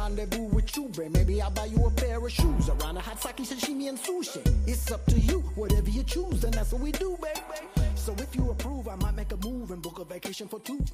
rendezvous with you, babe. Maybe I'll buy you a pair of shoes. Around a hot sake, sashimi, and sushi. It's up to you, whatever you choose, and that's what we do, babe. So if you approve, I might make a move and book a vacation for two.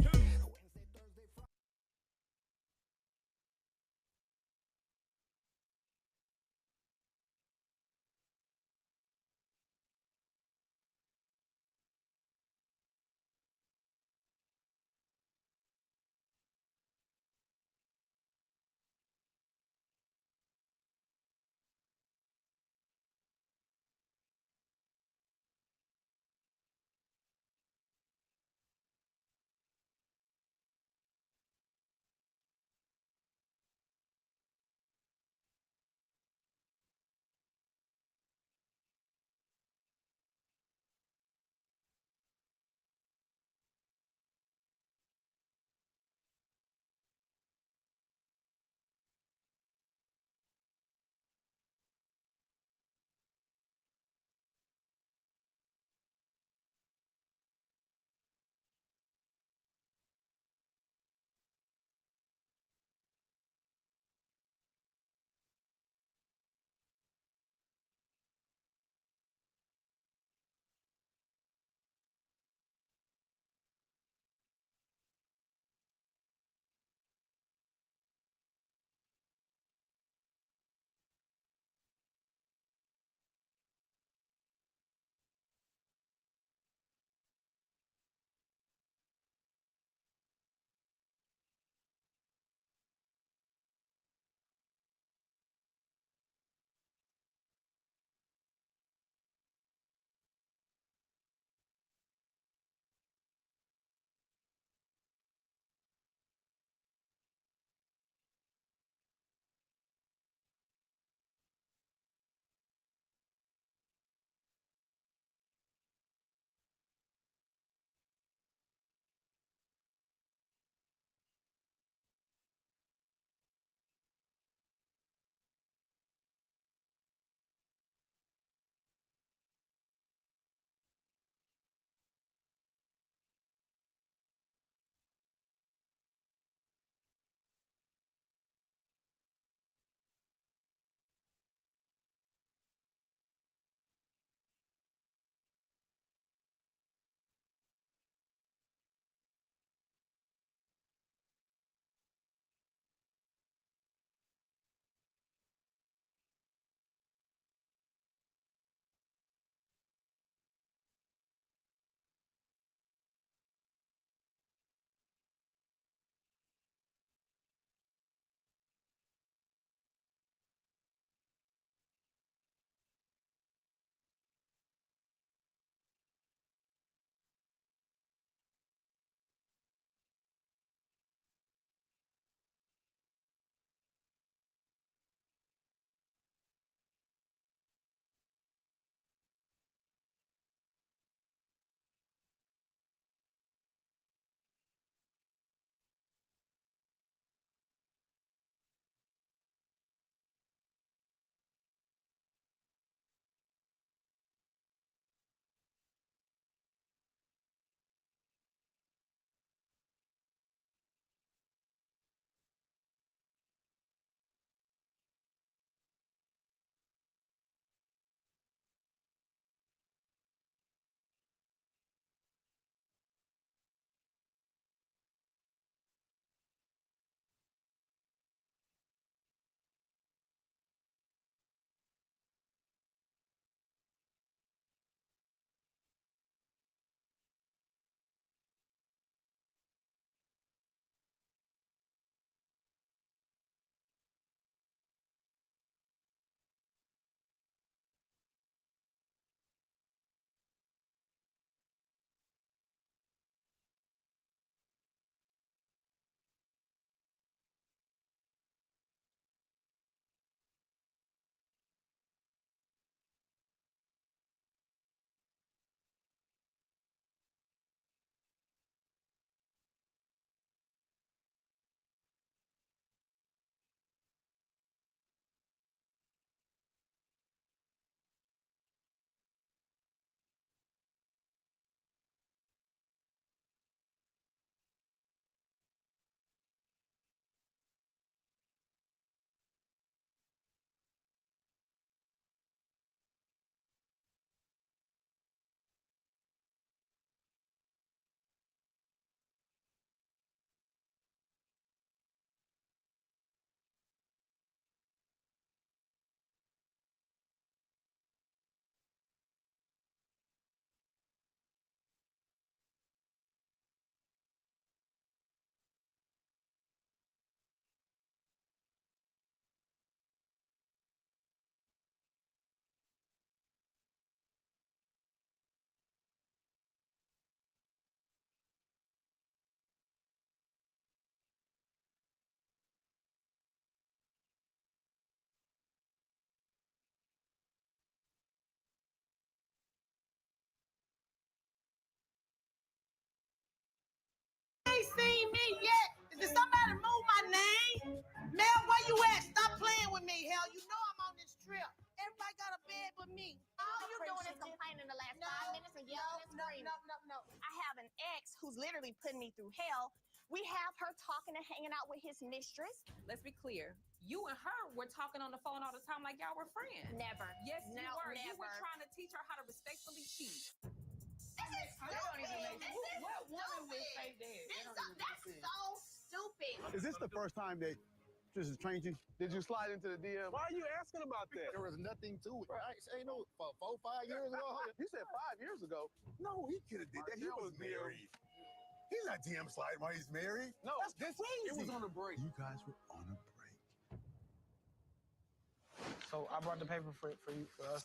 Mel, where you at? Stop playing with me, hell. You know I'm on this trip. Everybody got a bed but me. All you doing is complaining the last 5 minutes and yelling and screaming. No. I have an ex who's literally putting me through hell. We have her talking and hanging out with his mistress. Let's be clear. You and her were talking on the phone all the time like y'all were friends. Never. Yes, no, you were. Never. You were trying to teach her how to respectfully cheat. This is stupid. What woman would say that? That's so stupid. Is this the first time that this is changing? Did you slide into the DM? Why are you asking about that? There was nothing to it. Right? Ain't no 4, 5 years ago. You said 5 years ago. No, he could have did that. He was married. He's not DM sliding while he's married. No, that's crazy. It was on a break. You guys were on a break. So I brought the paper for you, for us.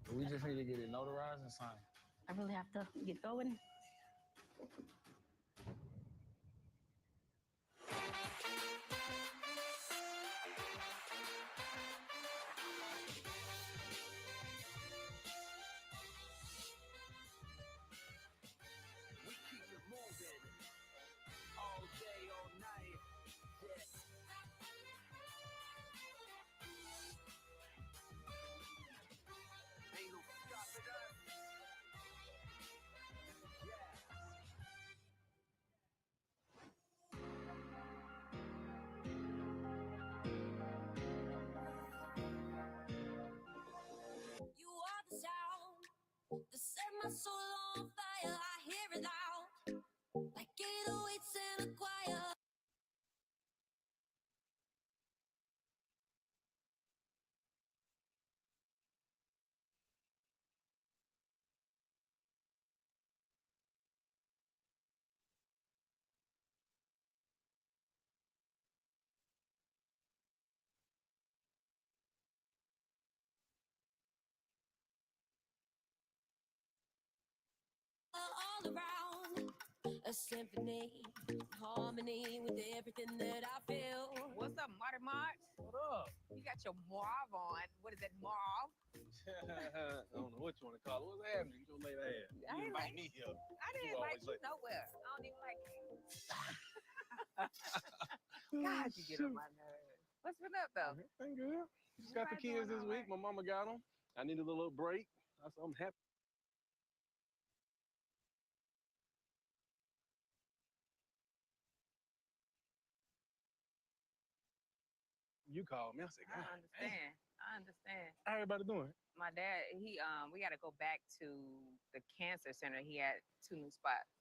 We just need to get it notarized and signed. I really have to get going. We keep it moving all day, all night. Yes. Ain't no stopping us. Yeah. You are the sound that set my soul on fire. I hear it loud, like 808s in a choir. All around, a symphony, harmony with everything that I feel. What's up, Marty March? What up? You got your mauve on. What is that, mauve? I don't know what you want to call it. What's happening? You don't lay that ass. I You ain't invite like- me here. I didn't You invite always you late. nowhere. I don't even like you. God, you get on my nerves. What's been up, though? Everything good. Just got the Everybody kids doing this all week. right? My mama got them. I needed a little break. I'm happy. You called me. I said, I God, understand. I understand. how everybody doing? My dad, we got to go back to the cancer center. He had 2 new spots.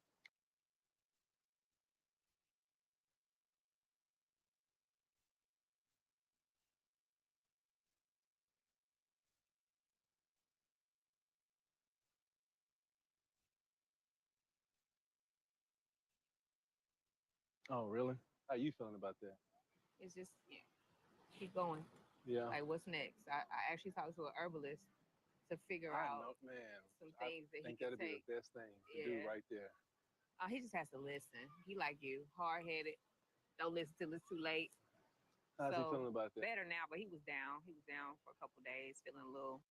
Oh, really? How you feeling about that? It's just, keep going. Yeah. Like, what's next? I actually talked to an herbalist to figure I out know, man. some I things that he think can that'd be take. the best thing to do Yeah. right there. He just has to listen. He like you, hard headed. Don't listen till it's too late. How's he So feeling about that? better now, but he was down. He was down for a couple days, feeling a little.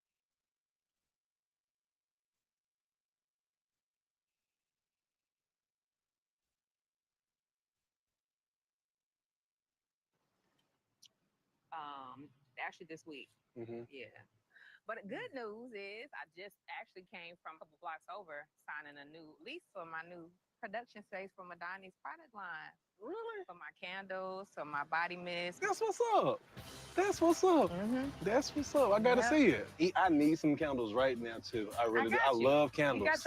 Actually this week. Mm-hmm. Yeah. But the good news is I just actually came from a couple blocks over signing a new lease for my new production space for Madani's product line. Really? For my candles, for my body mist. That's what's up. That's what's up. Mm-hmm. That's what's up. I gotta Yep. see it. I need some candles right now too. I really do. got I you. love You candles. got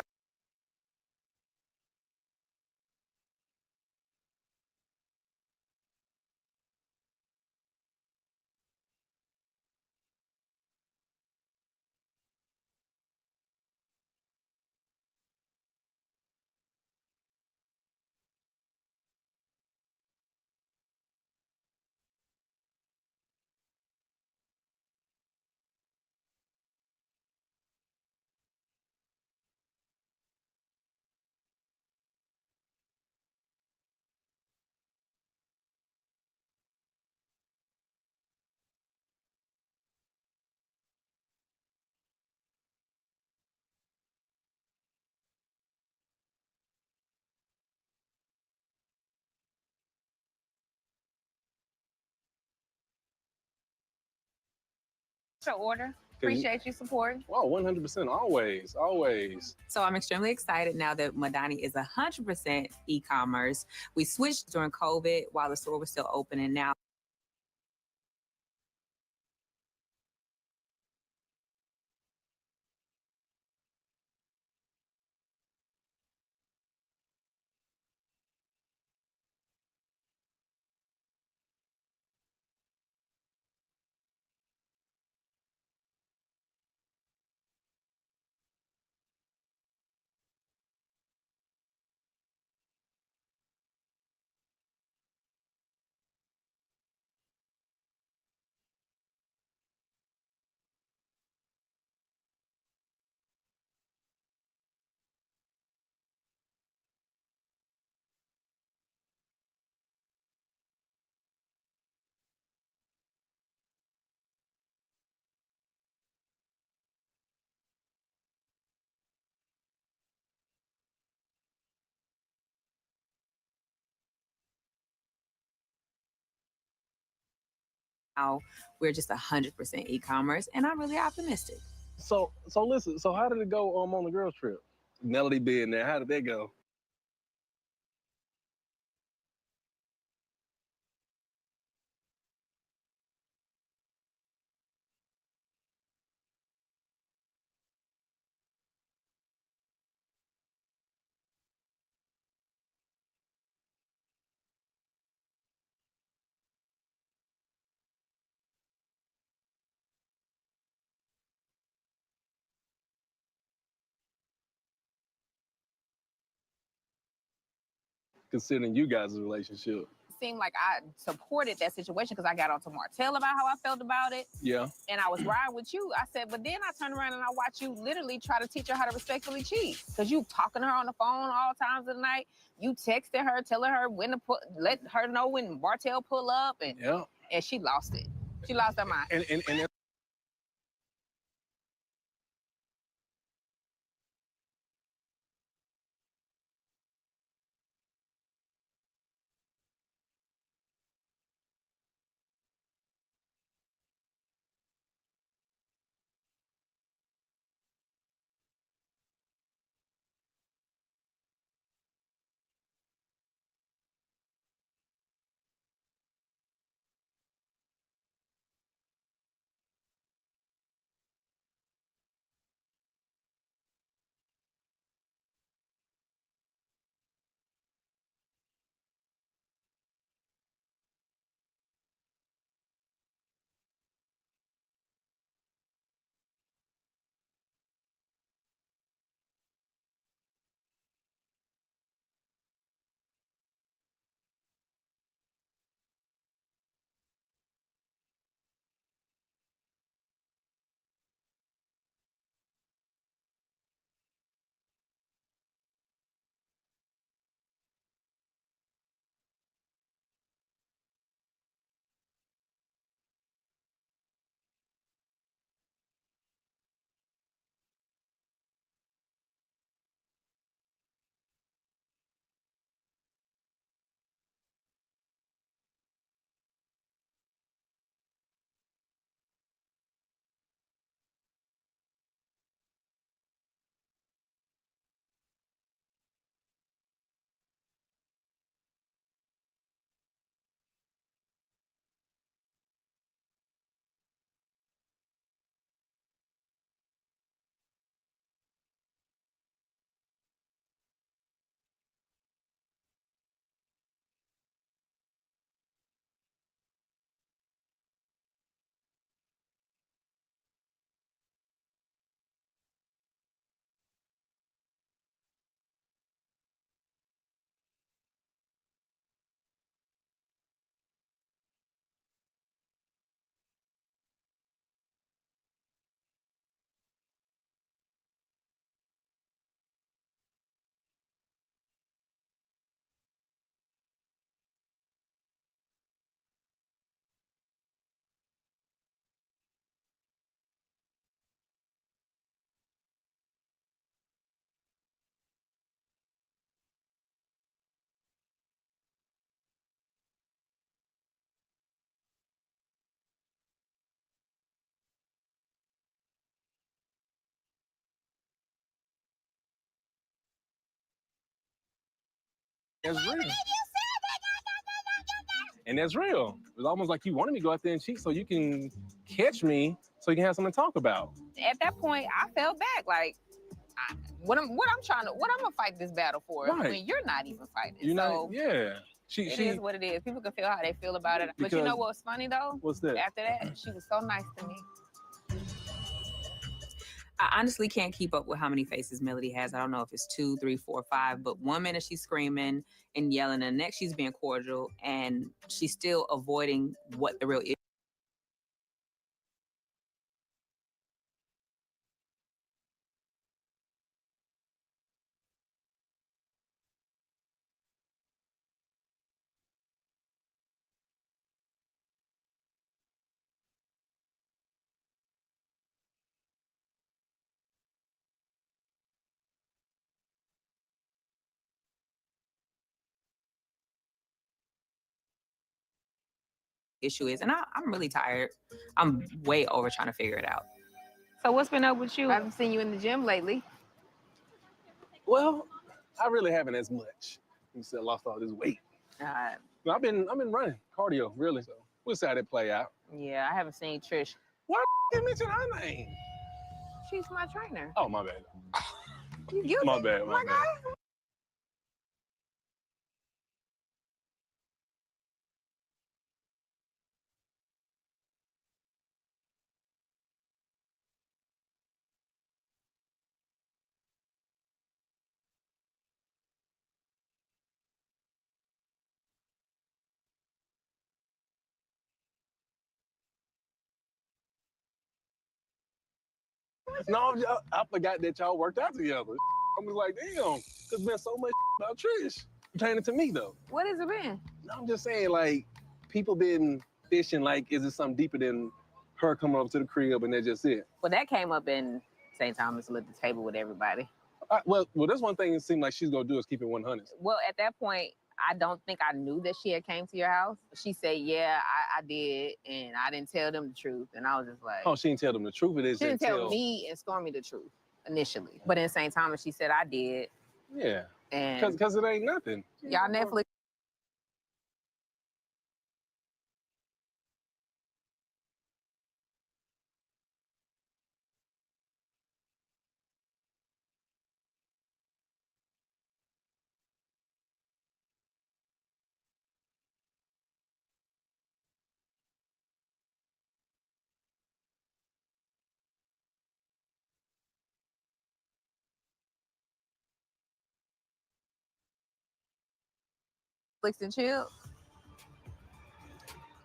your order. Appreciate you supporting. Oh, 100%. Always, always. So I'm extremely excited now that Madani is 100% e-commerce. We switched during COVID while the store was still open, and now we're just 100% e-commerce, and I'm really optimistic. So listen. So how did it go on the girls trip? Melody being there. How did that go? Considering you guys' relationship. Seemed like I supported that situation because I got on to Martell about how I felt about it. Yeah. And I was riding with you. I said, but then I turned around and I watched you literally try to teach her how to respectfully cheat. Because you talking to her on the phone all times of the night. You texting her, telling her when to let her know when Martell pull up. And, Yeah. and she lost it. She lost her mind. And That's real. And that's real. It's almost like you wanted me to go out there and cheat so you can catch me, so you can have something to talk about. At that point, I fell back. Like, what I'm gonna fight this battle for Right. when you're not even fighting. You're so not, yeah. It is what it is. People can feel how they feel about it. But Because- you know what's funny though? What's that? After that, she was so nice to me. I honestly can't keep up with how many faces Melody has. I don't know if it's 2, 3, 4, 5, but 1 minute she's screaming and yelling, and the next she's being cordial, and she's still avoiding what the real issue is. And I'm really tired. I'm way over trying to figure it out. So what's been up with you? I haven't seen you in the gym lately. Well, I really haven't as much. You said I lost all this weight. I've been running cardio, really. So we'll see how that play out. Yeah, I haven't seen Trish. Why you mention her name? She's my trainer. Oh, my bad. You guilty? My bad. My bad. guy? No, I forgot that y'all worked out together. I was like, damn, there's been so much about Trish pertaining to me, though. What has it been? I'm just saying, like, people been fishing, like, is it something deeper than her coming over to the crib and that's just it? Well, that came up in St. Thomas at the table with everybody. Well, that's one thing it seemed like she's going to do is keep it 100. Well, at that point, I don't think I knew that she had came to your house. She said, yeah, I did, and I didn't tell them the truth. And I was just like... Oh, she didn't tell them the truth? She didn't tell me and Stormy the truth initially. But in St. Thomas, she said, I did. Yeah, and because it ain't nothing. Y'all Netflix... and chill.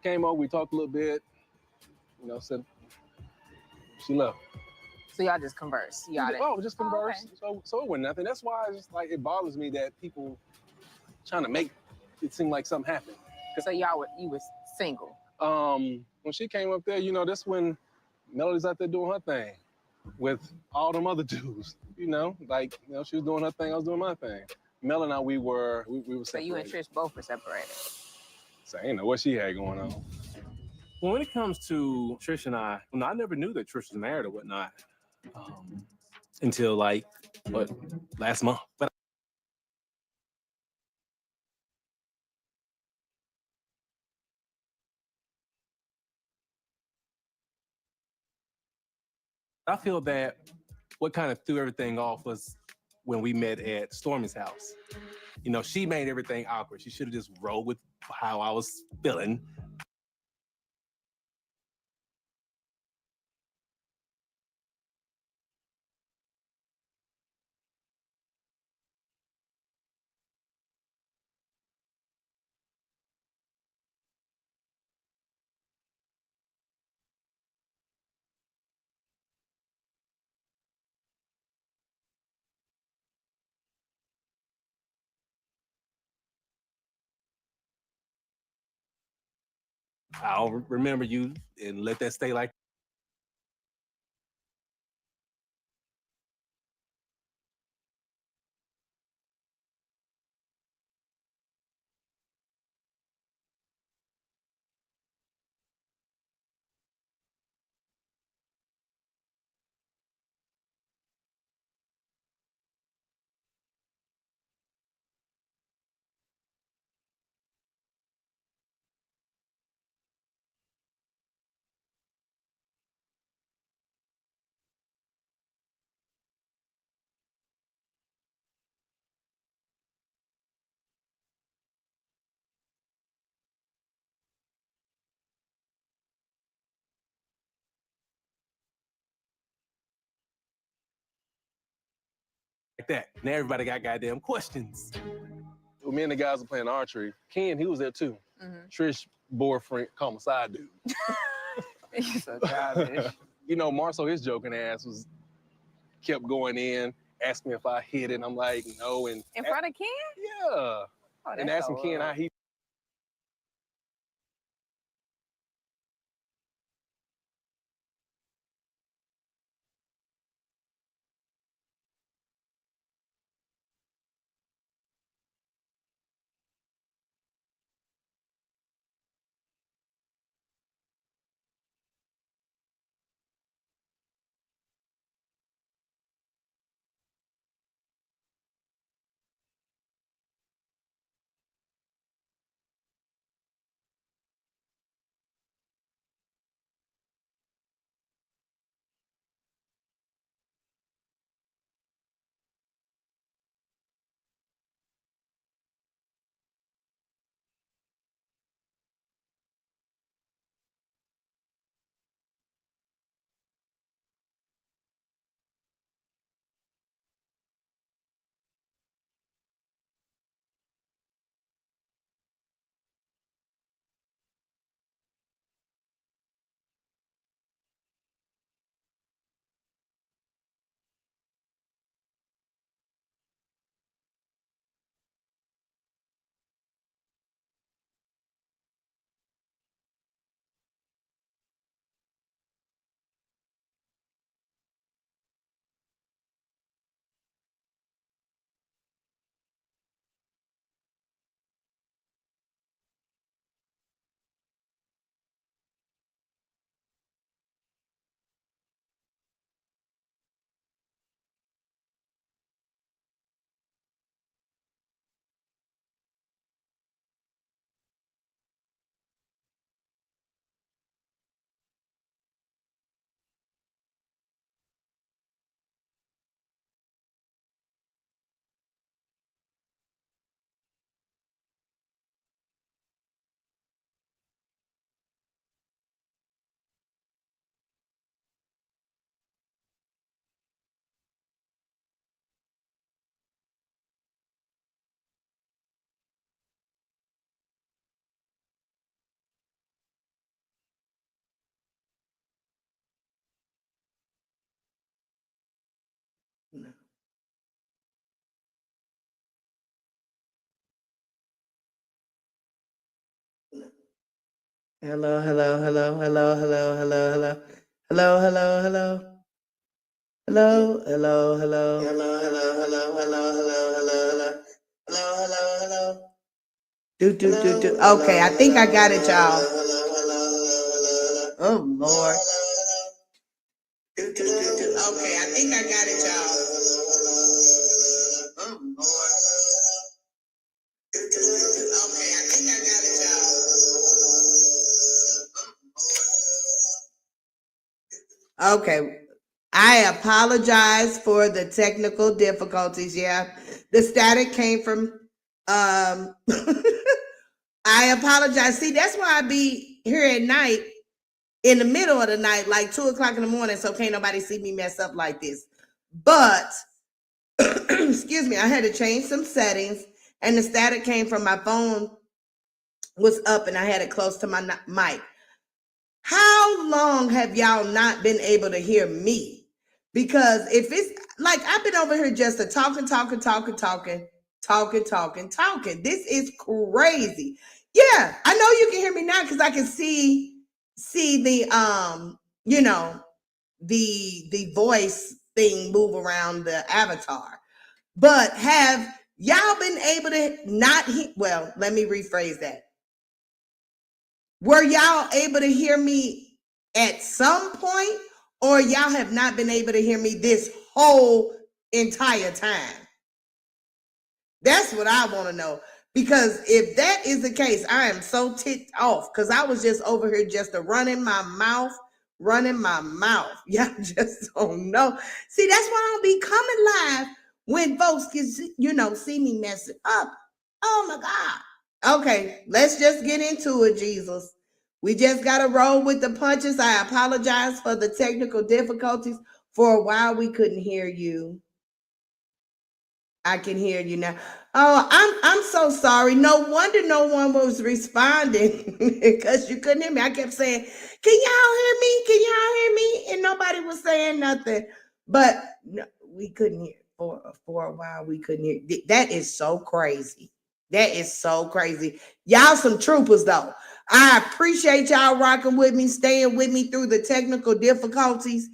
Came over, we talked a little bit, you know, said she left. So y'all just converse. Y'all just converse. Oh, okay. So it wasn't nothing. That's why it's just like it bothers me that people trying to make it seem like something happened. So you were single. When she came up there, you know, that's when Melody's out there doing her thing with all them other dudes. You know, like, you know, she was doing her thing, I was doing my thing. Mel and I, we were separated. So you and Trish both were separated. So I didn't know what she had going on. Well, when it comes to Trish and I never knew that Trish was married or whatnot until like, last month. But I feel that what kind of threw everything off was when we met at Stormy's house. You know, she made everything awkward. She should have just rolled with how I was feeling. I'll remember you and let that stay like that. Now everybody got goddamn questions. When me and the guys were playing archery, Ken, he was there too. Trish boyfriend, call him a side dude. He's so childish. You know, Marceau, his joking ass kept going in, asked me if I hit it, and I'm like, no. And in front of Ken? Yeah. Oh, and asking Ken how he Hello, hello, hello, hello, hello, hello, hello. Hello, hello, hello. Hello, hello, hello. Hello, hello, hello, hello, hello, hello, hello. Hello, hello, hello. Do. Okay, I think I got it, y'all. Oh, Lord. Do. Okay, I think I got it, y'all. Oh, Lord. Okay, I think I got it, y'all. Okay. I apologize for the technical difficulties. Yeah, the static came from I apologize. See, that's why I be here at night, in the middle of the night, like 2:00 in the morning, so can't nobody see me mess up like this. But excuse me, I had to change some settings, and the static came from my phone was up, and I had it close to my mic. How long have y'all not been able to hear me? Because if it's like I've been over here just talking. This is crazy. Yeah, I know you can hear me now because I can see the the voice thing move around the avatar. But have y'all been able to not hear? Well, let me rephrase that. Were y'all able to hear me at some point, or y'all have not been able to hear me this whole entire time? That's what I want to know. Because if that is the case, I am so ticked off because I was just over here just running my mouth. Y'all just don't know. See, that's why I don't be coming live when folks can, see me messing up. Oh my God. Okay, let's just get into it, Jesus. We just got to roll with the punches. I apologize for the technical difficulties. For a while, we couldn't hear you. I can hear you now. Oh, I'm so sorry. No wonder no one was responding because you couldn't hear me. I kept saying, "Can y'all hear me? Can y'all hear me?" And nobody was saying nothing. But no, we couldn't hear for a while. We couldn't hear. That is so crazy. That is so crazy. Y'all some troopers though. I appreciate y'all rocking with me, staying with me through the technical difficulties.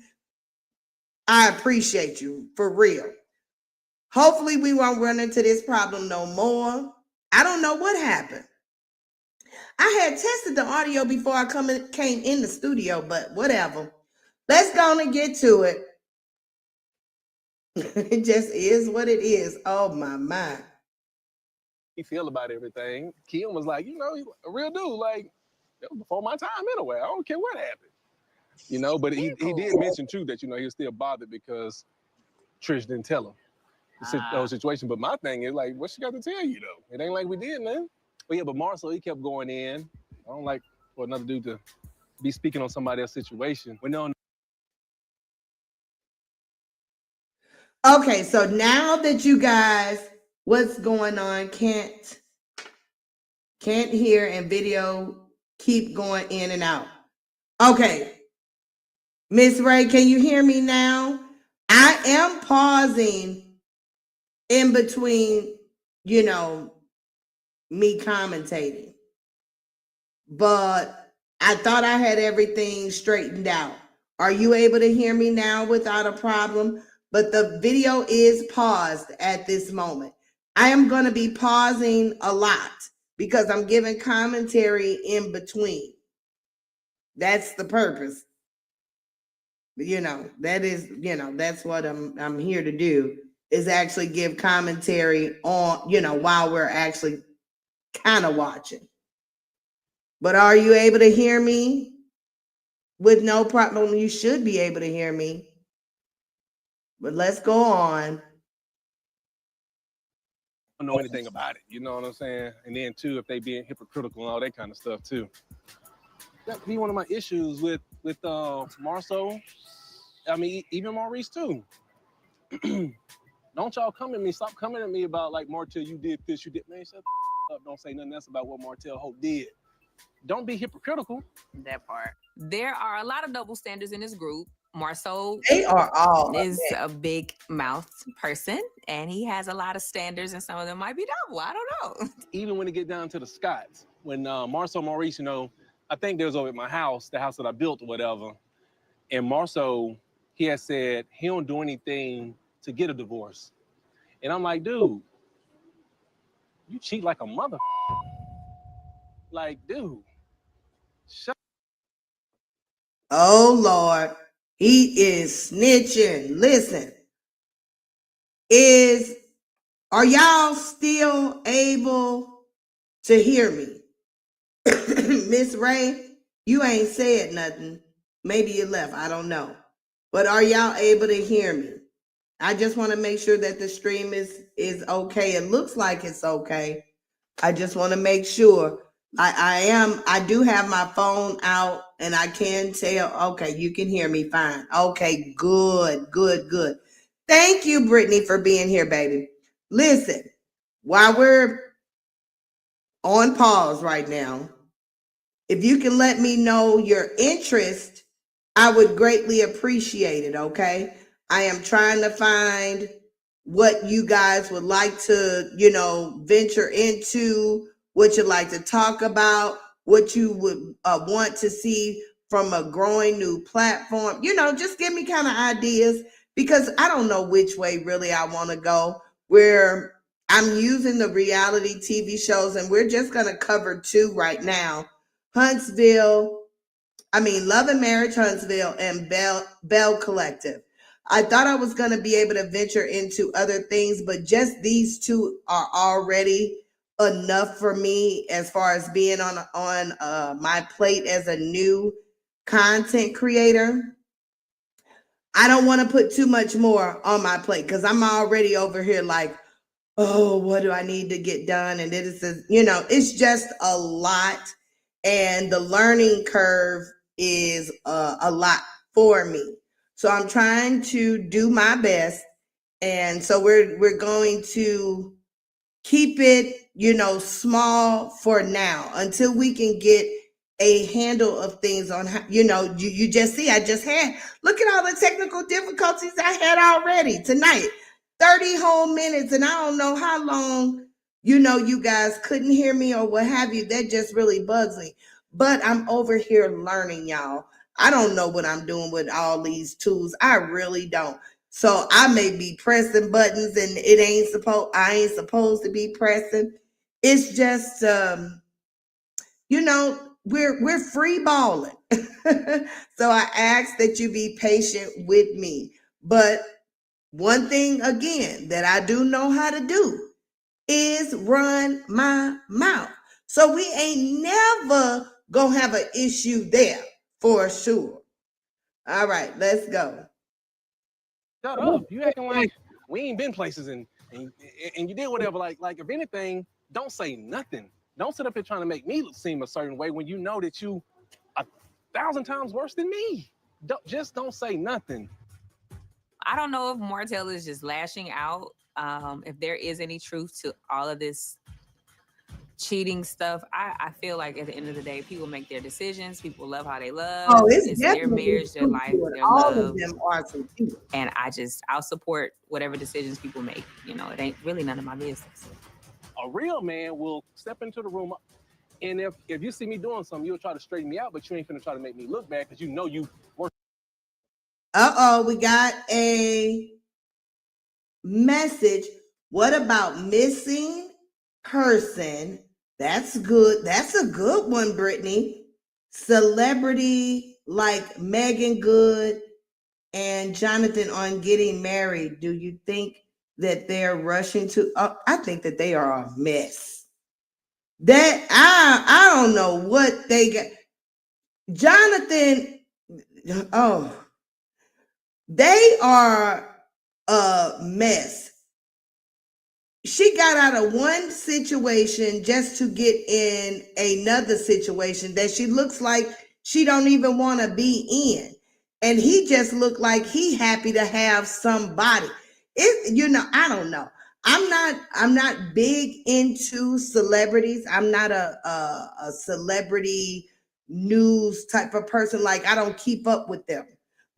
I appreciate you for real. Hopefully we won't run into this problem no more. I don't know what happened. I had tested the audio before I came in the studio, but whatever. Let's go and get to it. It just is what it is. Oh my. He feel about everything. Kim was like, he's a real dude. Like, that was before my time anyway. I don't care what happened. But he did mention too that, he was still bothered because Trish didn't tell him the whole situation. But my thing is like, what she got to tell you though? It ain't like we did, man. But yeah, but Marcel, he kept going in. I don't like for another dude to be speaking on somebody else's situation. When no. Okay, so now that you guys, what's going on? Can't hear and video keep going in and out. Okay. Miss Ray, can you hear me now? I am pausing in between, me commentating. But I thought I had everything straightened out. Are you able to hear me now without a problem? But the video is paused at this moment. I am going to be pausing a lot because I'm giving commentary in between. That's the purpose. That is, that's what I'm here to do, is actually give commentary on, while we're actually kind of watching. But are you able to hear me with no problem? You should be able to hear me. But let's go on. I don't know anything about it. You know what I'm saying? And then too, if they being hypocritical and all that kind of stuff too. That be one of my issues with Marceau. I mean, even Maurice too. Don't y'all come at me. Stop coming at me about like, Martell, you did this, you did. Man, shut the up. Don't say nothing else about what Martell Hope did. Don't be hypocritical. That part. There are a lot of double standards in this group. Marceau is a big mouth person, and he has a lot of standards, and some of them might be double. I don't know. Even when it get down to the Scotts, when Marceau Maurice, I think there was over at my house, the house that I built or whatever, and Marceau, he had said he don't do anything to get a divorce. And I'm like, dude, you cheat like a mother. Like, dude, shut. Oh, Lord. He is snitching. Listen, are y'all still able to hear me? Miss Ray, you ain't said nothing. Maybe you left. I don't know. But are y'all able to hear me? I just want to make sure that the stream is okay. It looks like it's okay. I just want to make sure. I do have my phone out and I can tell. Okay, you can hear me fine. Okay, good. Thank you, Brittany, for being here, baby. Listen, while we're on pause right now, if you can let me know your interest, I would greatly appreciate it, okay? I am trying to find what you guys would like to, venture into, what you'd like to talk about, what you would want to see from a growing new platform. Just give me kind of ideas, because I don't know which way really I want to go. Where I'm using the reality TV shows, and we're just going to cover two right now. Love and Marriage Huntsville and Bell Collective. I thought I was going to be able to venture into other things, but just these two are already enough for me as far as being on my plate as a new content creator. I don't want to put too much more on my plate because I'm already over here like, oh, what do I need to get done? And it is, it's just a lot. And the learning curve is a lot for me. So I'm trying to do my best And so we're going to keep it, small for now until we can get a handle of things on how, you just see, I just had, look at all the technical difficulties I had already tonight. 30 whole minutes, and I don't know how long, you guys couldn't hear me or what have you. That just really bugs me. But I'm over here learning, y'all. I don't know what I'm doing with all these tools. I really don't. So I may be pressing buttons and I ain't supposed to be pressing. It's just we're free balling. So I ask that you be patient with me. But one thing again that I do know how to do is run my mouth. So we ain't never gonna have an issue there for sure. All right, let's go. Shut up. You acting like we ain't been places and you did whatever. Like if anything, don't say nothing. Don't sit up here trying to make me seem a certain way when you know that you 1,000 times worse than me. Don't say nothing. I don't know if Martell is just lashing out. If there is any truth to all of this cheating stuff, I feel like at the end of the day, people make their decisions. People love how they love. Oh, it's their definitely marriage, their true life, to it. their All love. of them are some people. And I'll support whatever decisions people make. It ain't really none of my business. A real man will step into the room, and if you see me doing something, you'll try to straighten me out, but you ain't finna try to make me look bad because you know you work. We got a message. What about missing person? That's good. That's a good one, Brittany. Celebrity like Megan Good and Jonathan on getting married. Do you think that they're rushing to? I think that they are a mess. That I don't know what they got. Jonathan, they are a mess. She got out of one situation just to get in another situation that she looks like she don't even want to be in. And he just looked like he happy to have somebody. I don't know. I'm not big into celebrities. I'm not a celebrity news type of person. Like, I don't keep up with them.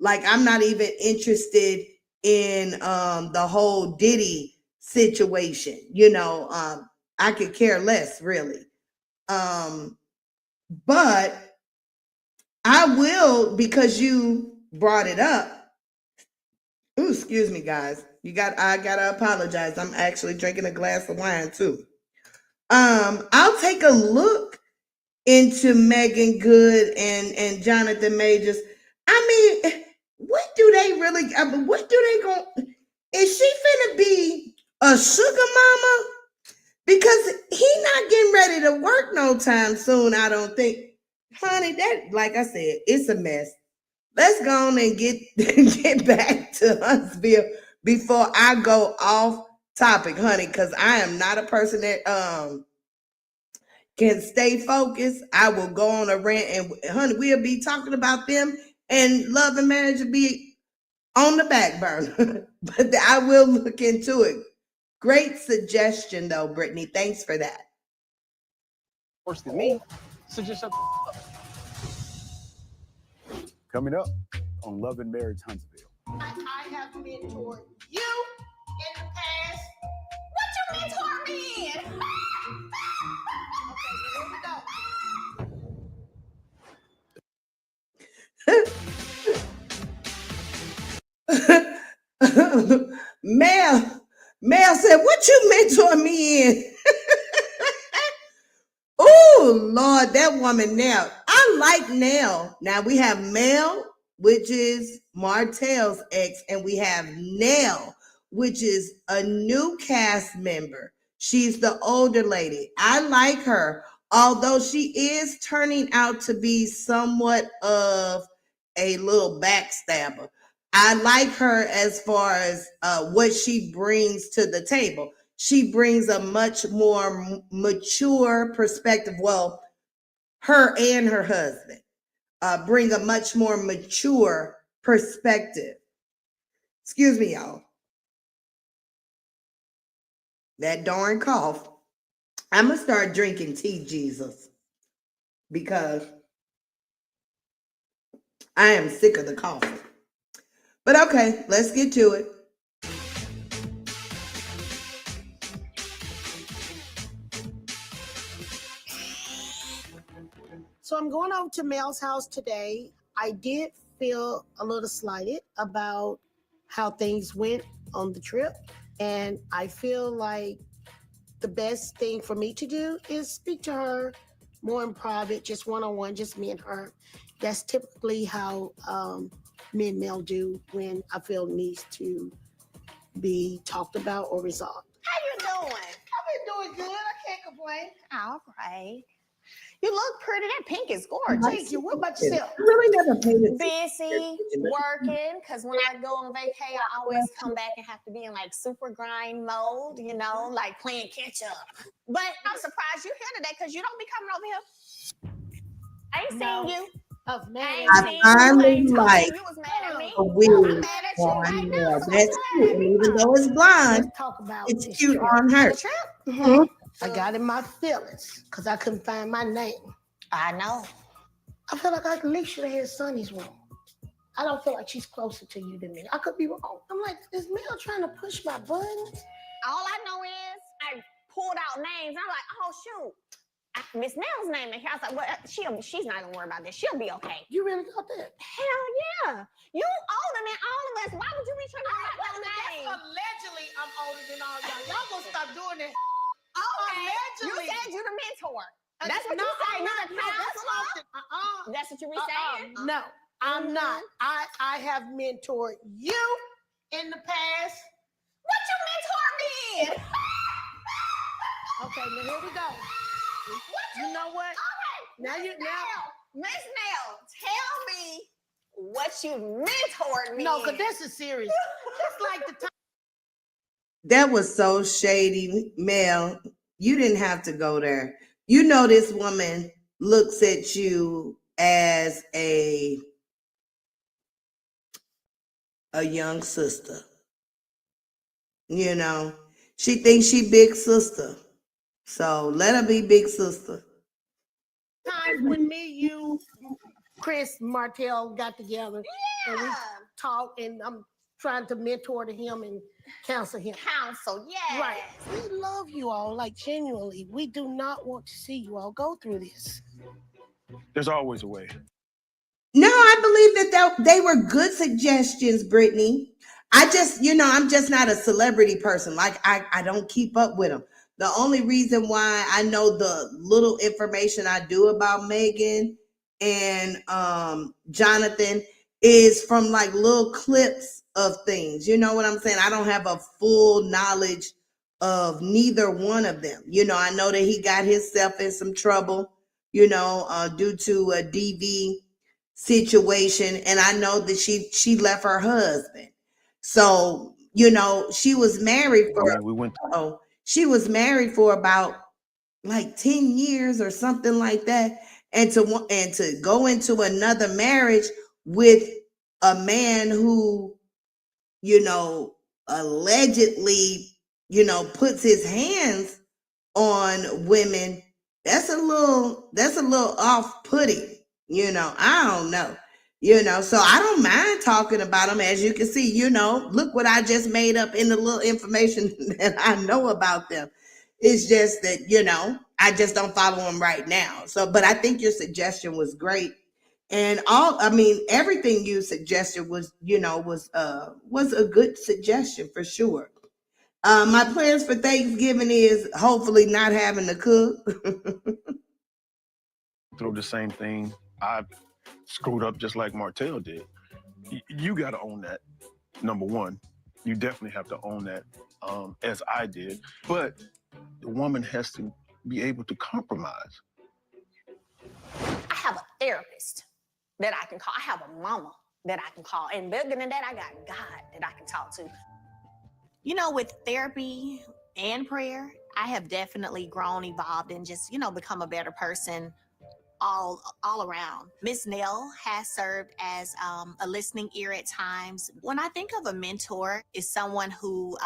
Like, I'm not even interested in the whole Diddy situation. I could care less, really. But I will, because you brought it up. Ooh, excuse me, guys. I gotta apologize. I'm actually drinking a glass of wine too. I'll take a look into Megan Good and Jonathan Majors. I mean, what do they really? What do they go? Is she finna be a sugar mama? Because he not getting ready to work no time soon, I don't think. Honey, that, like I said, it's a mess. Let's go on and get back to Huntsville before I go off topic, honey, because I am not a person that can stay focused. I will go on a rant, and honey, we'll be talking about them, and love and marriage will be on the back burner. But I will look into it. Great suggestion, though, Brittany. Thanks for that. Worse than me. So just shut the up. Coming up on Love and Marriage Huntsville. I have mentored you in the past. What you mentor me in? Mel said, what you mentor me in? Oh, Lord, that woman Nell. I like Nell. Now we have Mel, which is Martell's ex, and we have Nell, which is a new cast member. She's the older lady. I like her, although she is turning out to be somewhat of a little backstabber. I like her as far as what she brings to the table. She brings a much more mature perspective. Well, her and her husband bring a much more mature perspective. Excuse me, y'all. that darn cough. I'm going to start drinking tea, Jesus, because I am sick of the cough. But okay, let's get to it. So I'm going over to Mel's house today. I did feel a little slighted about how things went on the trip. And I feel like the best thing for me to do is speak to her more in private, just one-on-one, just me and her. That's typically how me and Mel do when I feel needs to be talked about or resolved. How you doing? I've been doing good. I can't complain. All right. You look pretty. That pink is gorgeous. Thank you. What about yourself? I really never paid attention. Busy, working, because when I go on vacay, I always come back and have to be in like super grind mode, you know, like playing catch up. But I'm surprised you're here today because you don't be coming over here. I ain't seen you. Oh, man. I ain't I seen finally you. like You was mad at me. a wig I'm mad at you on right now. her. So That's what's cute. And even though it's blonde, Let's talk about it's this cute trip. on her. The trip? Mhm. I got in my feelings because I couldn't find my name. I know. I feel like I at least should have had Sonny's room. I don't feel like she's closer to you than me. I could be wrong. I'm like, is Mel trying to push my buttons? All I know is I pulled out names. I'm like, oh shoot, Miss Nell's name in here. I was like, well, she's not gonna worry about this. She'll be okay. You really got that? Hell yeah. You older than all of us. Why would you be tripping about no name? Allegedly, I'm older than all y'all. Y'all gonna stop doing that. Okay. Allegedly. You said you the mentor. That's what No, you say. I'm You're not. the No, that's counselor. not. That's what you be saying? No, I'm not. I have mentored you in the past. What you mentor me in? Okay, now here we go. You know what? Okay. Now you Miss Nell, tell me what you mentored me No, in. because this is serious. It's like the time. That was so shady, Mel. You didn't have to go there. You know this woman looks at you as a young sister. You know, she thinks she big sister. So let her be big sister. Times when me, you, Chris, Martell got together and we talked, and I'm trying to mentor to him and counsel him. Counsel, yes. Right. We love you all, like genuinely. We do not want to see you all go through this. There's always a way. No, I believe that they were good suggestions, Brittany. I just, I'm just not a celebrity person. Like I don't keep up with them. The only reason why I know the little information I do about Megan and Jonathan is from like little clips of things. You know what I'm saying? I don't have a full knowledge of neither one of them. I know that he got himself in some trouble, due to a DV situation, and I know that she left her husband. So she was married for she was married for about like 10 years or something like that, and to go into another marriage with a man who allegedly puts his hands on women, that's a little off-putting. I don't know. So I don't mind talking about them. As you can see, look what I just made up in the little information that I know about them. It's just that, I just don't follow them right now. So, but I think your suggestion was great. And everything you suggested was a good suggestion for sure. My plans for Thanksgiving is hopefully not having to cook. Through the same thing, I screwed up just like Martell did. You got to own that. Number one, you definitely have to own that, as I did. But the woman has to be able to compromise. I have a therapist that I can call. I have a mama that I can call. And bigger than that, I got God that I can talk to. With therapy and prayer, I have definitely grown, evolved, and just, become a better person all around. Miss Nell has served as a listening ear at times. When I think of a mentor, is someone who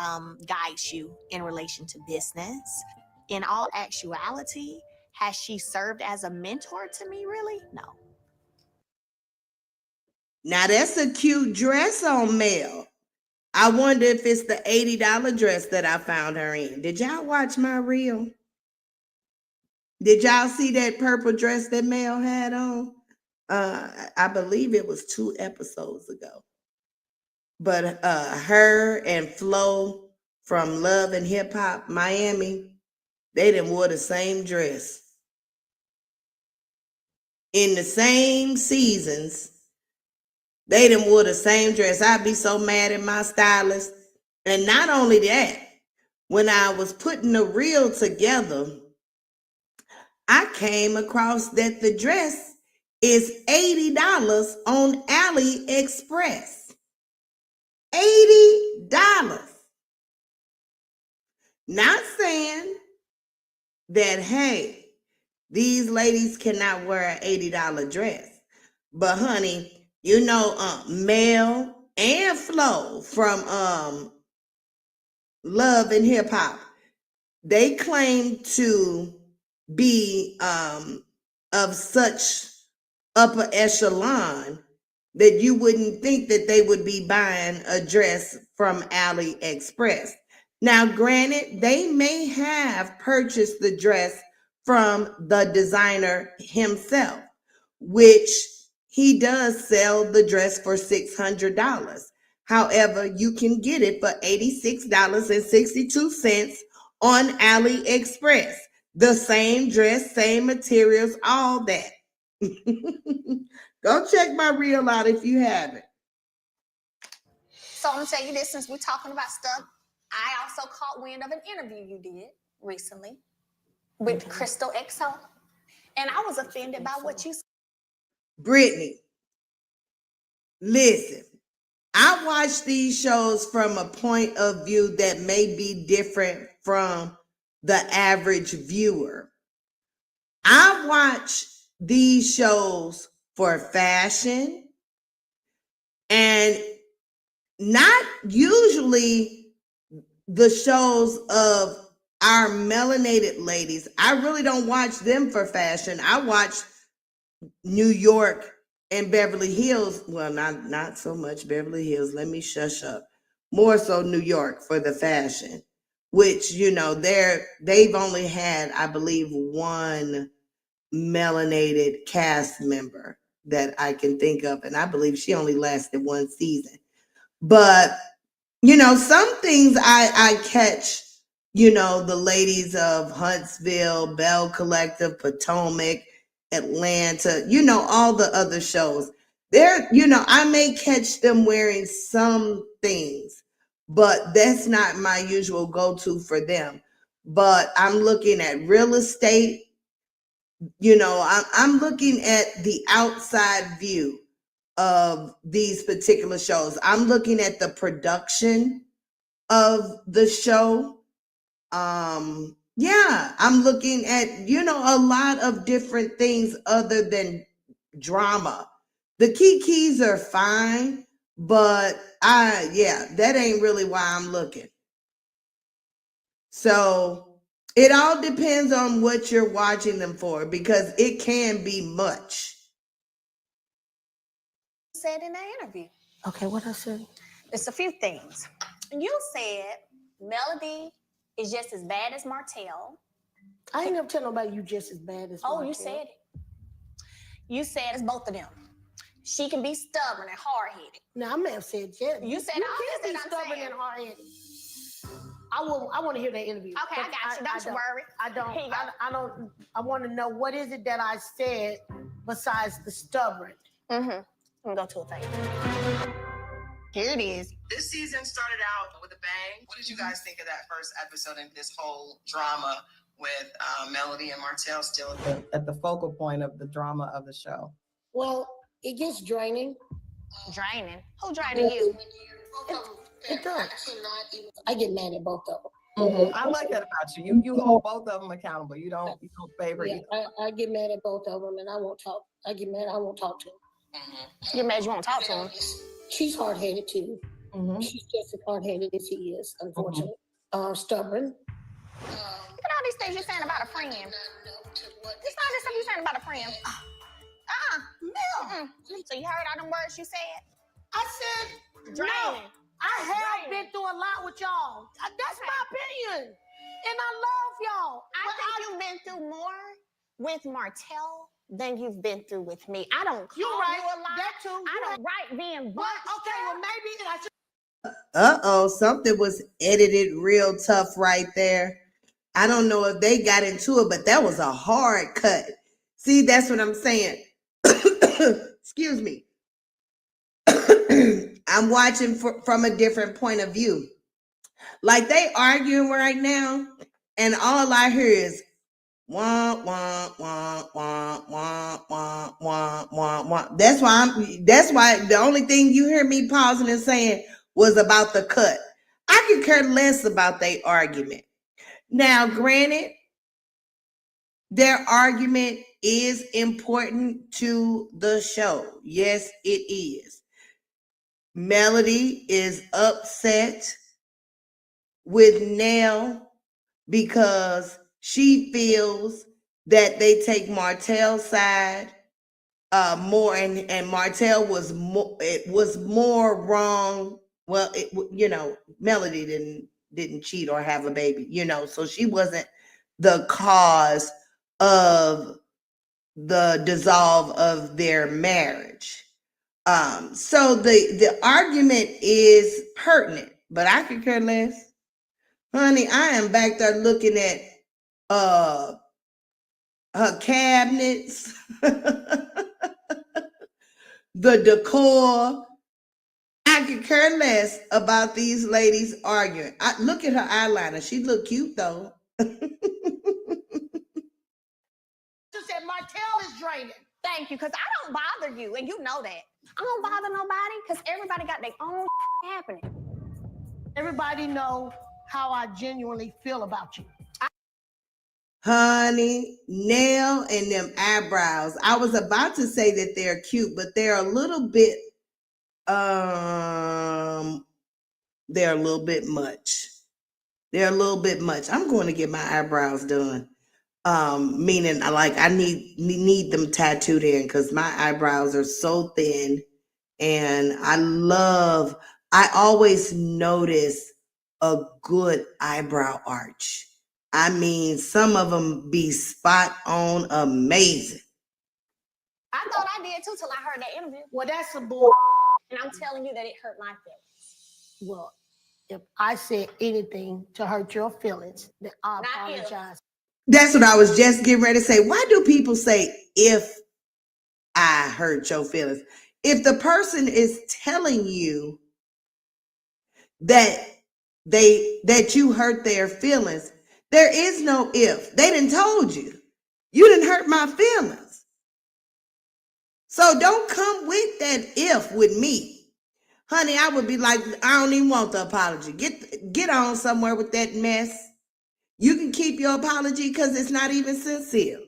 guides you in relation to business. In all actuality, has she served as a mentor to me, really? No. Now that's a cute dress on Mel. I wonder if it's the $80 dress that I found her in. Did y'all watch my reel? Did y'all see that purple dress that Mel had on? I believe it was 2 episodes ago. But her and Flo from Love and Hip Hop Miami, they done wore the same dress. In the same seasons, they done wore the same dress. I'd be so mad at my stylist. And not only that, when I was putting the reel together, I came across that the dress is $80 on AliExpress. $80. Not saying that, hey, these ladies cannot wear an $80 dress. But honey, you know, Mel and Flo from Love and Hip Hop, they claim to be of such upper echelon that you wouldn't think that they would be buying a dress from AliExpress. Now, granted, they may have purchased the dress from the designer himself, which he does sell the dress for $600. However, you can get it for $86.62 on AliExpress. The same dress, same materials, all that. Go check my reel out if you haven't. So I'm gonna tell you this, since we're talking about stuff, I also caught wind of an interview you did recently with Crystal XO. And I was offended by what you said. Brittany, listen, I watch these shows from a point of view that may be different from the average viewer. I watch these shows for fashion and not usually the shows of our melanated ladies. I really don't watch them for fashion. I watch New York and Beverly Hills. Well, not so much Beverly Hills. Let me shush up. More so New York for the fashion, which, you know, they've only had, I believe, one melanated cast member that I can think of. And I believe she only lasted 1 season. But, you know, some things I catch, you know, the ladies of Huntsville, Bell Collective, Potomac, Atlanta, you know, all the other shows. They're, you know, I may catch them wearing some things, but that's not my usual go-to for them. But I'm looking at real estate. You know, I'm looking at the outside view of these particular shows. I'm looking at the production of the show. Yeah, I'm looking at, you know, a lot of different things other than drama. The Kikis are fine, but that ain't really why I'm looking. So it all depends on what you're watching them for, because it can be much. Said in that interview. Okay, what I said? It's a few things. You said Melody is just as bad as Martell. I ain't never tell nobody you just as bad as Oh, Martell. you said it. You said it's both of them. She can be stubborn and hard-headed. Now, I may have said that. You said you all can't this be that I'm stubborn saying. and hard-headed. I want to hear that interview. Okay, I got you. Don't you worry. I don't. I want to know, what is it that I said besides the stubborn? Mm-hmm. I'm gonna go to a thing. Here it is. This season started out with a bang. What did you guys think of that first episode and this whole drama with Melody and Martell still at the focal point of the drama of the show? Well, it gets draining. Draining? Who draining you? It does. I get mad at both of them. I like that about you. You hold both of them accountable. You don't favor Yeah, either. I get mad at both of them, and I won't talk. I get mad. I won't talk to them. You're mad you won't talk to him. She's hard-headed too. She's just as hard-headed as he is, unfortunately. Stubborn. Look at all these things you're saying about a friend. It's all this stuff you're saying about a friend. Mel. So you heard all them words you said? I said, Draining. no. I have been through a lot with y'all. That's my opinion. And I love y'all. I think you've been through more with Martell than you've been through with me. I don't call You're right. you a lot. That too. I don't write being But okay, well maybe I should. Something was edited real tough right there. I don't know if they got into it, but that was a hard cut. See, that's what I'm saying. Excuse me. I'm watching from a different point of view. Like they arguing right now, and all I hear is wah wah wah wah wah wah wah wah wah. That's why the only thing you hear me pausing and saying was about the cut. I could care less about their argument. Now, granted, their argument is important to the show. Yes, it is. Melody is upset with Nell because she feels that they take Martell's side more, and Martell was more wrong. Well, Melody didn't cheat or have a baby, so she wasn't the cause of the dissolve of their marriage. So the argument is pertinent, but I could care less. Honey, I am back there looking at her cabinets, the decor. I could care less about these ladies arguing. Look at her eyeliner. She look cute though. Just said Martell is draining. Thank you, because I don't bother you, and you know that. I don't bother nobody, because everybody got their own happening. Everybody know how I genuinely feel about you. Honey, Nell and them eyebrows. I was about to say that they're cute, but they're a little bit much. They're a little bit much. I'm going to get my eyebrows done. Meaning like I need them tattooed in because my eyebrows are so thin, and I always notice a good eyebrow arch. I mean, some of them be spot on amazing. I thought I did too till I heard that interview. Well, that's a bull. And I'm telling you that it hurt my feelings. Well, if I said anything to hurt your feelings, then I apologize. That's what I was just getting ready to say. Why do people say if I hurt your feelings? If the person is telling you that you hurt their feelings, there is no if. They done told you. You didn't hurt my feelings. So don't come with that if with me. Honey, I would be like, I don't even want the apology. Get on somewhere with that mess. You can keep your apology because it's not even sincere.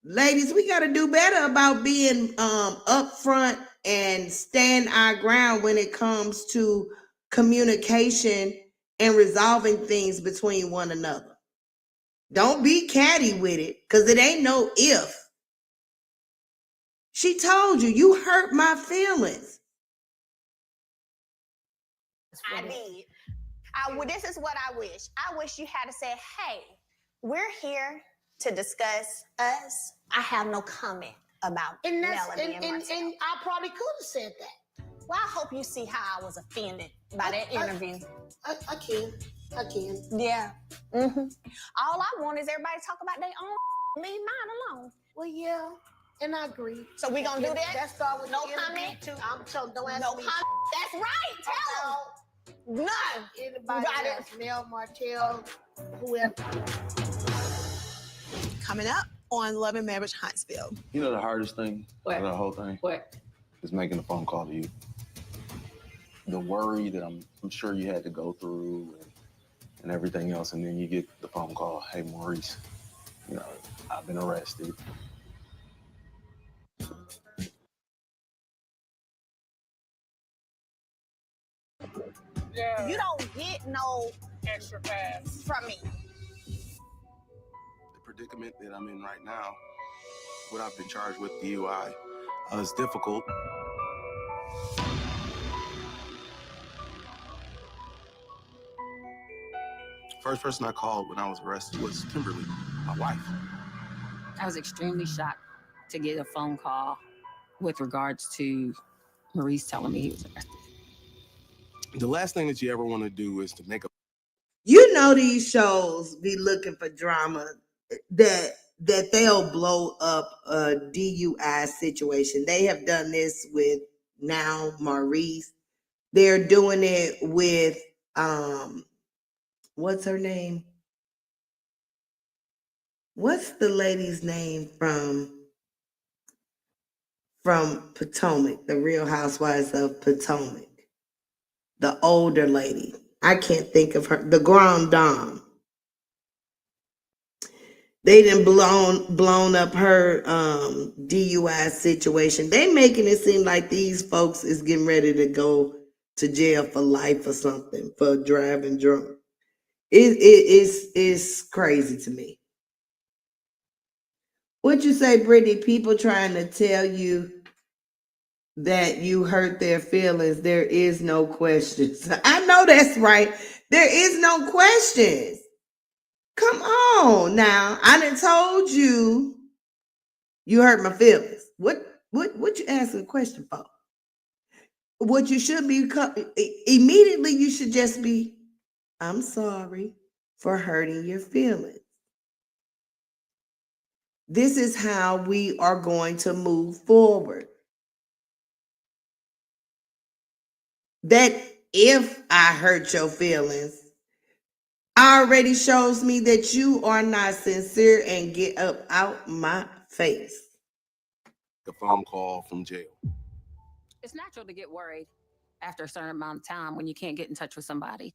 Ladies, we got to do better about being upfront and stand our ground when it comes to communication and resolving things between one another. Don't be catty with it because it ain't no if. She told you, you hurt my feelings. I did. This is what I wish. I wish you had to say, hey, we're here to discuss us. I have no comment about Melody and Martell. And I probably could have said that. Well, I hope you see how I was offended by that interview. I can. Yeah. All I want is everybody to talk about their own. Leave mine alone. Well, yeah. And I agree. So we gonna do that? That's all with no comment. Too. I'm telling. Don't ask no me. comment. That's right. Tell them. None. Anybody else? Nell, Martell, whoever. Coming up on Love and Marriage Huntsville. You know the hardest thing of the whole thing? What? Is making a phone call to you. The worry that I'm sure you had to go through, and and everything else, and then you get the phone call, hey, Maurice, you know, I've been arrested. Yeah. You don't get no extra pass from me. The predicament that I'm in right now, what I've been charged with, DUI, is difficult. First person I called when I was arrested was Kimberly, my wife. I was extremely shocked to get a phone call with regards to Maurice telling me he was arrested. The last thing that you ever want to do is to make a... You know these shows be looking for drama that they'll blow up a DUI situation. They have done this with now Maurice. They're doing it with what's her name? What's the lady's name from Potomac, the Real Housewives of Potomac? The older lady. I can't think of her. The Grand Dame. They done blown up her DUI situation. They making it seem like these folks is getting ready to go to jail for life or something for driving drunk. It's crazy to me. What you say, Brittany? People trying to tell you that you hurt their feelings. There is no questions. I know that's right. There is no questions. Come on now. I done told you hurt my feelings. What you asking a question for? What you should be immediately, you should just be, I'm sorry for hurting your feelings. This is how we are going to move forward. That if I hurt your feelings, already shows me that you are not sincere, and get up out my face. A phone call from jail. It's natural to get worried after a certain amount of time when you can't get in touch with somebody.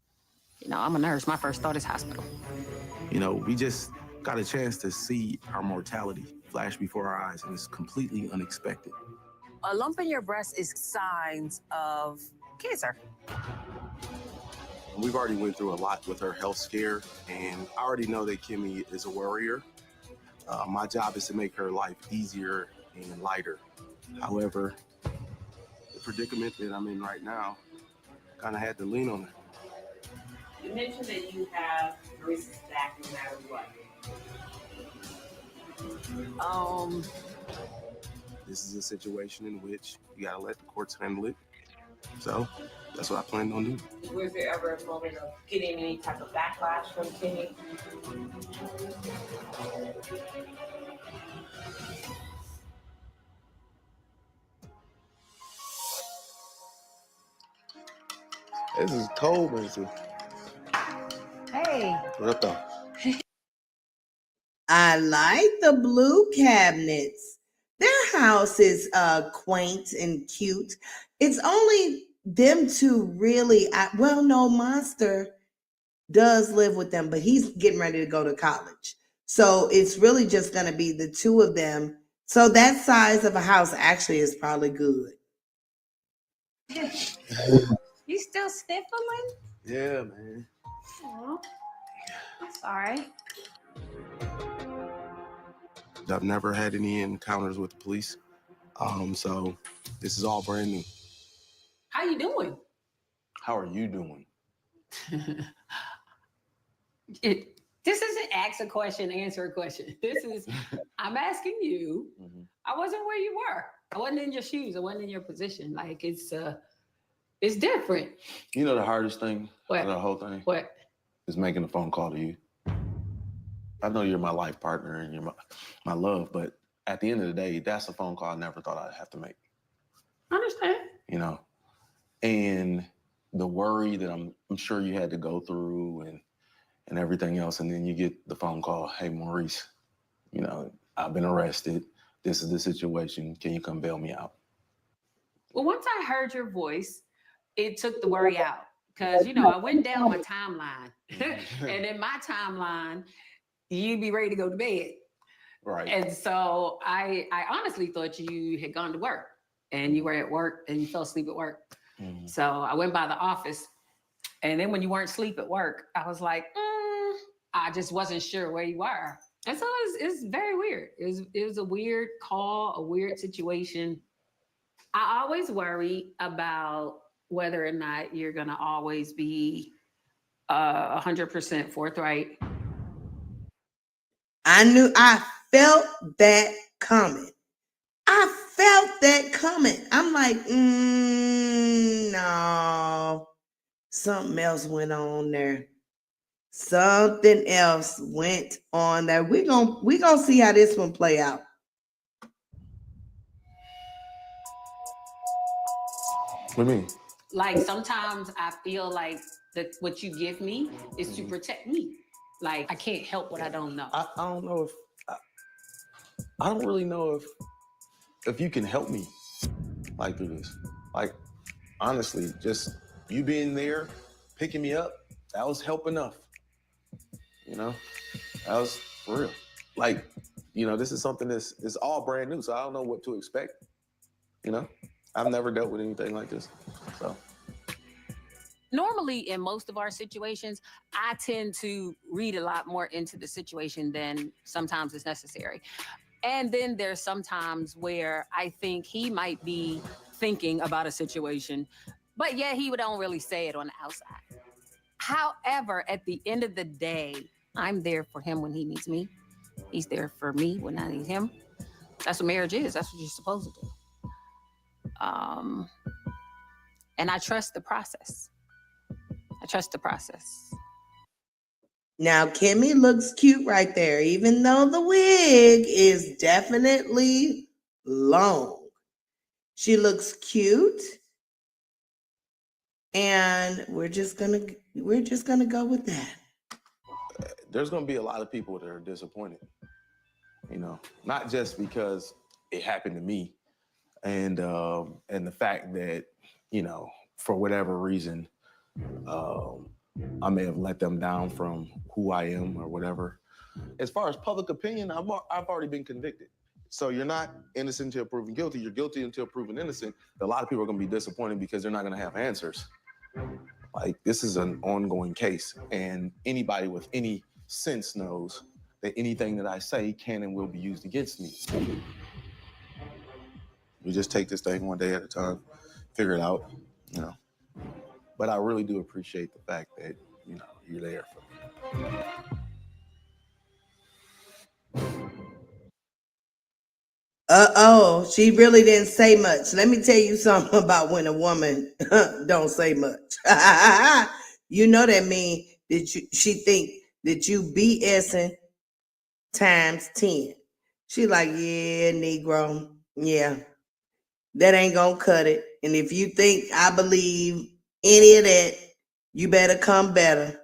You know, I'm a nurse. My first thought is hospital. You know, we just got a chance to see our mortality flash before our eyes, and it's completely unexpected. A lump in your breast is signs of cancer. We've already went through a lot with her health scare, and I already know that Kimmy is a worrier. My job is to make her life easier and lighter. However, the predicament that I'm in right now, kind of had to lean on her. You mentioned that you have Maurice's back no matter what. This is a situation in which you gotta let the courts handle it. So that's what I planned on doing. Was there ever a moment of getting any type of backlash from Kimmy? This is cold, Macy. Hey. What up, though? I like the blue cabinets. Their house is quaint and cute. It's only them two really. Well, no, Monster does live with them, but he's getting ready to go to college. So it's really just going to be the two of them. So that size of a house actually is probably good. You still sniffling? Yeah, man. Oh, I'm sorry. I've never had any encounters with the police. So this is all brand new. How you doing? How are you doing? This isn't ask a question, answer a question. This is, I'm asking you. I wasn't where you were. I wasn't in your shoes. I wasn't in your position. Like it's different. You know the hardest thing What? of the whole thing? What? Is making a phone call to you. I know you're my life partner and you're my love, but at the end of the day, that's a phone call I never thought I'd have to make. I understand. You know, and the worry that I'm sure you had to go through and everything else, and then you get the phone call, hey, Maurice, you know, I've been arrested. This is the situation. Can you come bail me out? Well, once I heard your voice, it took the worry out Because, you know, I went down my timeline. And in my timeline, you'd be ready to go to bed. Right. And so I honestly thought you had gone to work and you were at work and you fell asleep at work. So I went by the office. And then when you weren't asleep at work, I was like, I just wasn't sure where you were. And so it's very weird. It was a weird call, a weird situation. I always worry about whether or not you're going to always be 100% forthright. I felt that coming. I'm like, no, something else went on there. Something else went on there. We're gonna see how this one play out. What do you mean? Like sometimes I feel like that what you give me is to protect me. Like I can't help what I don't know. I don't know if I don't really know if you can help me like through this. Like honestly, just you being there, picking me up, that was help enough. You know, that was for real. Like, you know, this is something that's all brand new, so I don't know what to expect. You know, I've never dealt with anything like this, so. Normally, in most of our situations, I tend to read a lot more into the situation than sometimes is necessary. And then there's sometimes where I think he might be thinking about a situation, but yet he don't really say it on the outside. However, at the end of the day, I'm there for him when he needs me. He's there for me when I need him. That's what marriage is. That's what you're supposed to do. And I trust the process. Now, Kimmy looks cute right there, even though the wig is definitely long. She looks cute. And we're just gonna go with that. There's gonna be a lot of people that are disappointed. You know, not just because it happened to me, and the fact that, you know, for whatever reason, I may have let them down from who I am or whatever. As far as public opinion, I've already been convicted. So you're not innocent until proven guilty. You're guilty until proven innocent. A lot of people are going to be disappointed because they're not going to have answers. Like, this is an ongoing case, and anybody with any sense knows that anything that I say can and will be used against me. We just take this thing one day at a time, figure it out, you know. But I really do appreciate the fact that, you know, you're there for me. She really didn't say much. Let me tell you something about when a woman don't say much. You know that mean that she think that you BSing times 10. She like, yeah, Negro, yeah, that ain't gonna cut it. And if you think I believe any of that, you better come better.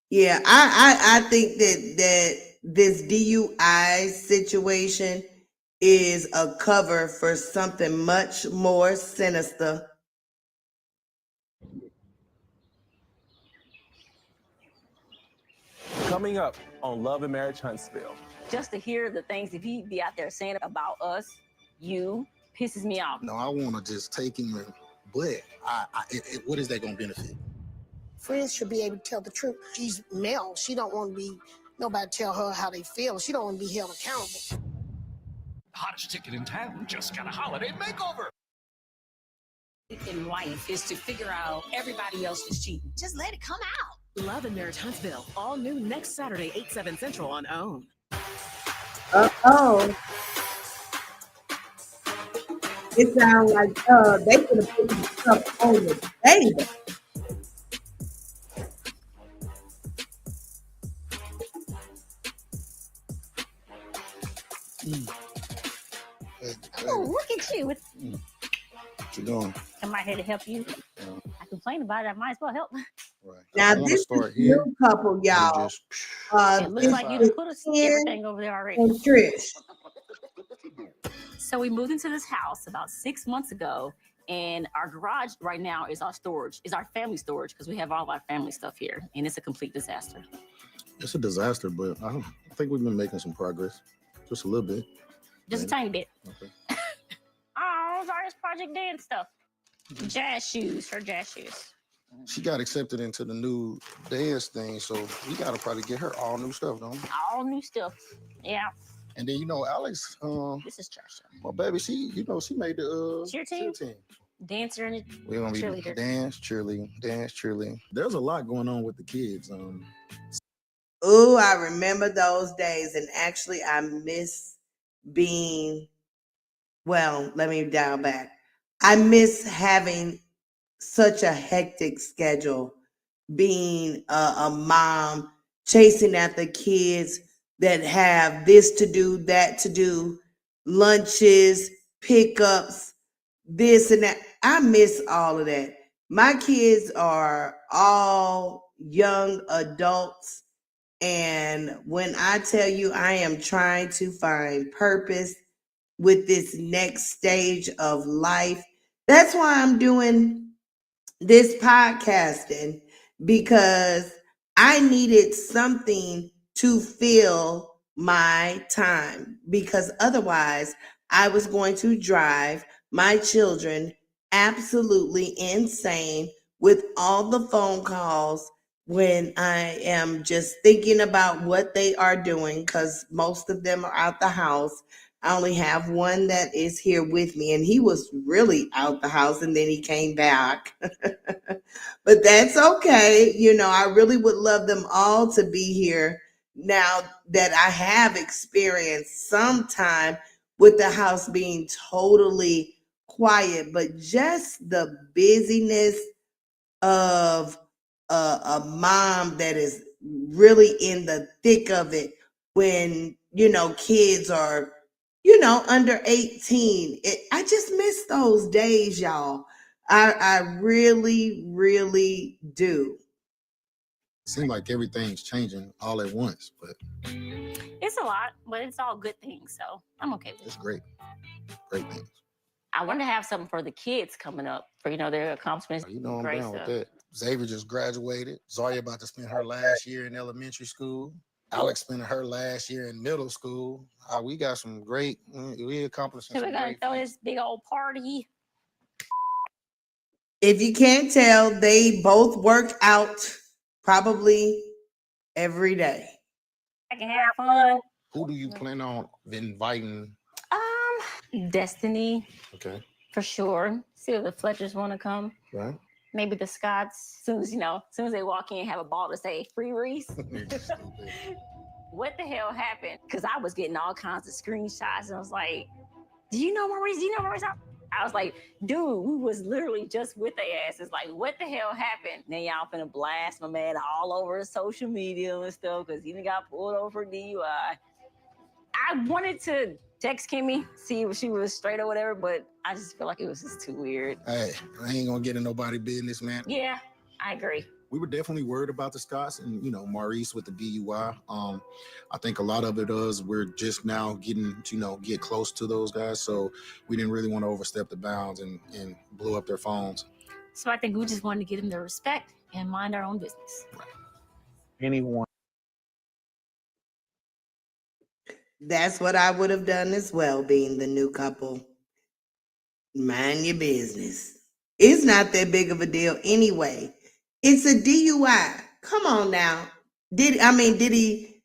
Yeah, I think that this DUI situation is a cover for something much more sinister. Coming up on Love and Marriage Huntsville. Just to hear the things that he be out there saying about us, you, pisses me off. No, I want to just take him, but what is that going to benefit? Friends should be able to tell the truth. She's male. She don't want to be nobody tell her how they feel. She don't want to be held accountable. Hottest ticket in town just got a holiday makeover. In life is to figure out everybody else is cheating. Just let it come out. Love and Marriage Huntsville, all new next Saturday, 8/7 Central on OWN. It sounds like they could have put some stuff on the table. Oh, look at you. What you doing? I'm right here to help you. I complain about it. I might as well help. Right. Now this is a new couple, y'all. It looks like you done put us everything over there already. And Trish. So we moved into this house about 6 months ago, And our garage right now is our storage, is our family storage, because we have all our family stuff here, and it's a complete disaster. It's a disaster, but I think we've been making some progress. Just a little bit. Just a tiny bit. Okay. Oh, sorry, it's Project Dance stuff. Jazz shoes, her jazz shoes. She got accepted into the new dance thing, so we gotta probably get her all new stuff, don't we? All new stuff. Yeah. And then Alex, This is trash. well, baby, she made the Cheer team? Dancer and We're gonna be cheerleader. dance, cheerleading. There's a lot going on with the kids. Ooh, I remember those days, and actually, I miss being. Well, let me dial back. I miss having such a hectic schedule, being a mom, chasing after kids that have this to do, that to do, lunches, pickups, this and that. I miss all of that. My kids are all young adults. And when I tell you I am trying to find purpose with this next stage of life, that's why I'm doing this podcasting, because I needed something to fill my time, because otherwise I was going to drive my children absolutely insane with all the phone calls when I am just thinking about what they are doing, because most of them are out the house. I only have one that is here with me, and he was really out the house and then he came back. But that's okay. I really would love them all to be here now that I have experienced some time with the house being totally quiet, but just the busyness of a mom that is really in the thick of it when kids are under 18. I just miss those days, y'all. I really, really do. It seems like everything's changing all at once, but It's a lot, but it's all good things, so I'm okay with it. it's great. Great things. I want to have something for the kids coming up for their accomplishments. I'm Great down with stuff. that. Xavier just graduated. Zoya about to spend her last year in elementary school. Alex spending her last year in middle school. We got some great, we accomplished So some we're gonna great throw things. this big old party. If you can't tell, they both work out probably every day. I can have fun. Who do you plan on inviting? Destiny Okay. for sure. See if the Fletchers want to come. Right. Maybe the Scotts. As soon as they walk in, have a ball to say free Reese. What the hell happened? Because I was getting all kinds of screenshots, and I was like, "Do you know Maurice? Do you know Maurice?" I was like, "Dude, we was literally just with their asses. Like, what the hell happened?" Then y'all finna blast my man all over social media and stuff because he done got pulled over for DUI. I wanted to text Kimmy, see if she was straight or whatever, but I just feel like it was just too weird. Hey, I ain't gonna get in nobody's business, man. Yeah, I agree. We were definitely worried about the Scots and Maurice with the DUI. I think a lot of it is we're just now getting to get close to those guys, so we didn't really want to overstep the bounds and blow up their phones. So I think we just wanted to give them their respect and mind our own business. Anyone. That's what I would have done as well, being the new couple. Mind your business. It's not that big of a deal anyway. It's a DUI. Come on now. Did he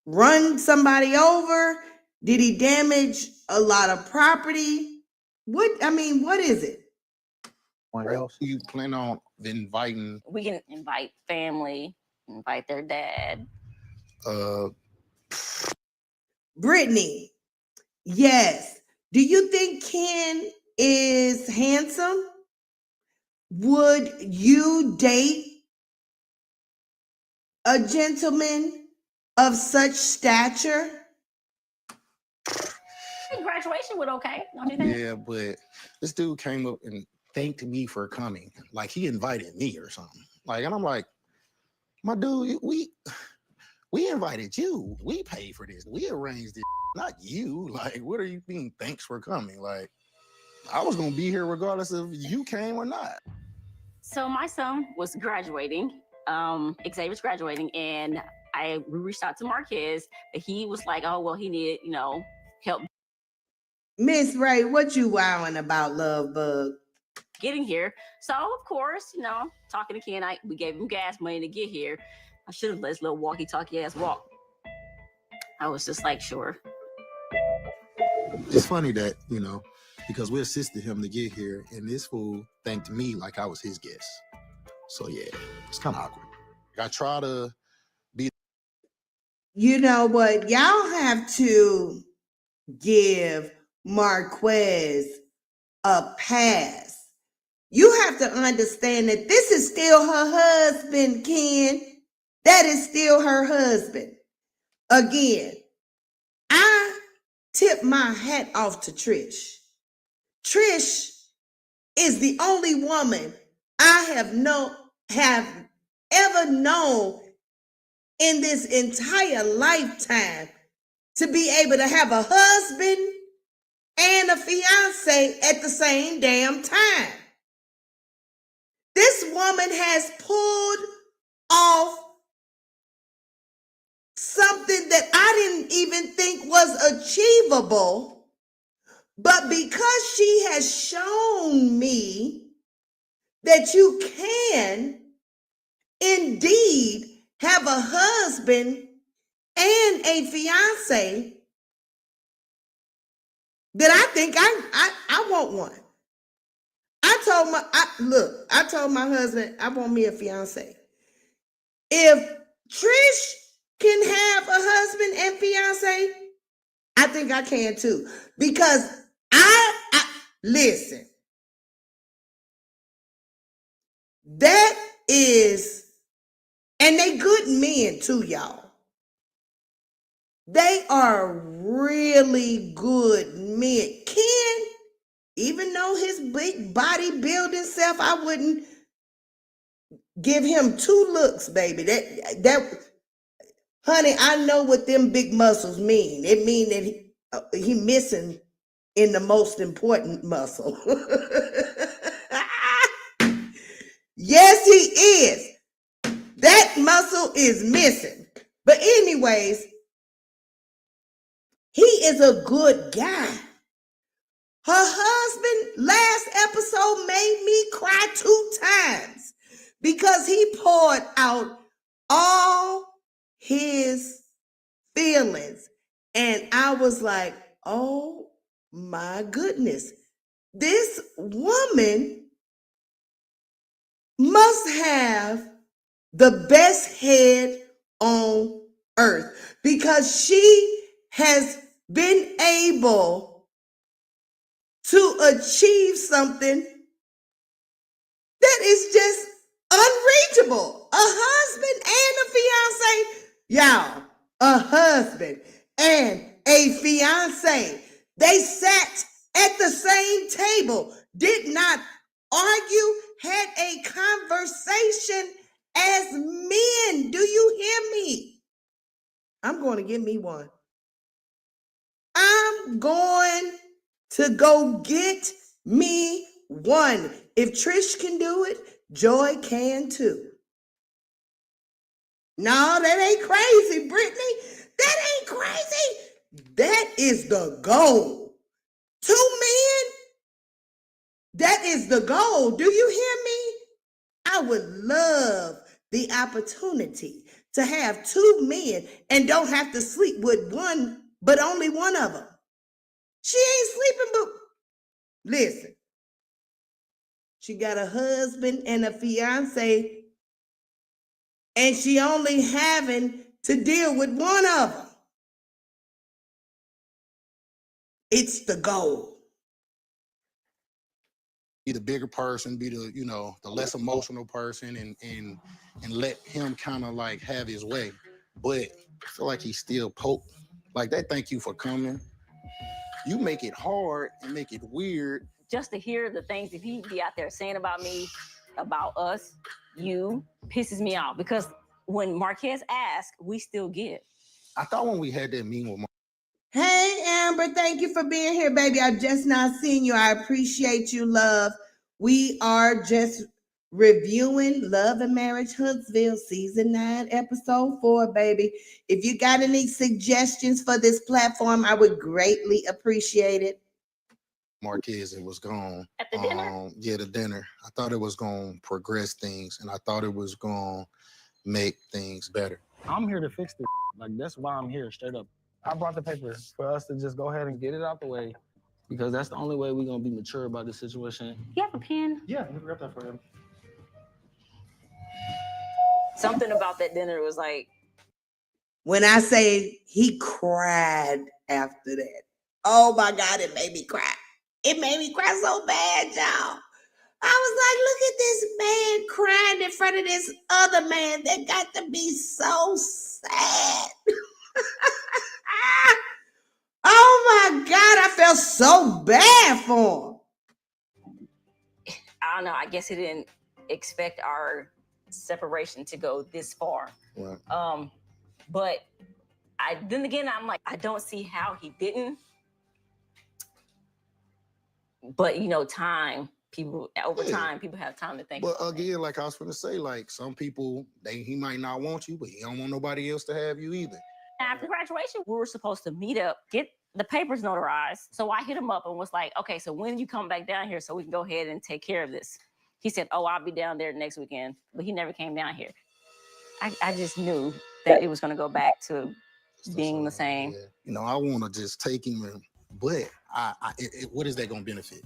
run somebody over? Did he damage a lot of property? What is it? What else do you plan on inviting? We can invite family, invite their dad. Brittany, yes. Do you think Ken is handsome? Would you date a gentleman of such stature? Graduation went okay, don't you think? Yeah, but this dude came up and thanked me for coming. Like he invited me or something. And I'm like, my dude, we invited you. We paid for this. We arranged it, not you. What are you being thanks for coming? I was gonna be here regardless if you came or not. So my son was graduating, Xavier's graduating, and we reached out to Marquez, but he was like, oh, well, he needed, help Miss Ray, what you wowing about, Love Bug? getting here. So of course, talking to Ken, we gave him gas money to get here. I should have let his little walkie-talkie ass walk. I was just like, sure. It's funny that, because we assisted him to get here, and this fool thanked me like I was his guest. So yeah, it's kind of awkward. I try to be. You know what? Y'all have to give Marquez a pass. You have to understand that this is still her husband, Ken. That is still her husband. Again, I tip my hat off to Trish. Trish is the only woman I have ever known in this entire lifetime to be able to have a husband and a fiance at the same damn time. This woman has pulled off something that I didn't even think was achievable, but because she has shown me that you can indeed have a husband and a fiance, that I think I want one. I told my husband I want me a fiance. If Trish can have a husband and fiance, I think I can too. Because I listen, that is, and they good men too, y'all. They are really good men. Ken, even though his big bodybuilding self, I wouldn't give him two looks, baby. That honey, I know what them big muscles mean. It mean that he missing in the most important muscle. Yes, he is. That muscle is missing. But anyways, he is a good guy. Her husband last episode made me cry 2 times because he poured out all his feelings. And I was like, oh my goodness, this woman must have the best head on earth because she has been able to achieve something that is just unreachable. A husband and a fiance. Y'all, a husband and a fiance. They sat at the same table, did not argue, had a conversation as men. Do you hear me? I'm going to get me one. I'm going to go get me one. If Trish can do it, Joy can too. No, that ain't crazy, Brittany. That ain't crazy. That is the goal. 2 men, that is the goal. Do you hear me? I would love the opportunity to have 2 men and don't have to sleep with one, but only one of them. She ain't sleeping, but listen, she got a husband and a fiance, and she only having to deal with one of them. It's the goal. Be the bigger person, be the, the less emotional person, and let him kind of like have his way. But I feel like he's still poke. Like that, thank you for coming. You make it hard and make it weird. Just to hear the things that he be out there saying about me, about us, pisses me off. Because when Marquez asks, we still give. I thought when we had that meeting with Hey, Amber, thank you for being here, baby. I just not seen you. I appreciate you, love. We are just reviewing Love and Marriage Huntsville season 9, episode 4, baby. If you got any suggestions for this platform, I would greatly appreciate it. Marquez, it was gone. At the dinner? Yeah, the dinner. I thought it was going to progress things, and I thought it was going to make things better. I'm here to fix this. Like, that's why I'm here, straight up. I brought the paper for us to just go ahead and get it out the way, because that's the only way we're going to be mature about this situation. You have a pen? Yeah, let me grab that for him. Something about that dinner was like, When I say he cried after that, oh my God, it made me cry. It made me cry so bad, y'all. I was like, look at this man crying in front of this other man. That got to be so sad. Oh my God, I felt so bad for him. I don't know. I guess he didn't expect our separation to go this far. Right. But then again, I'm like, I don't see how he didn't. But time, people have time to think. But again, like I was going to say, like some people, he might not want you, but he don't want nobody else to have you either. After graduation, we were supposed to meet up, get the papers notarized. So I hit him up and was like, okay, so when you come back down here so we can go ahead and take care of this? He said, oh, I'll be down there next weekend. But he never came down here. I just knew that it was going to go back to being the same. Yeah. I want to just take him, but what is that going to benefit?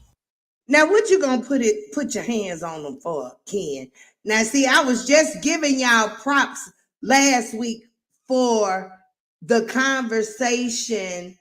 Now, what you gonna put your hands on them for, Ken? Now, see, I was just giving y'all props last week for the conversation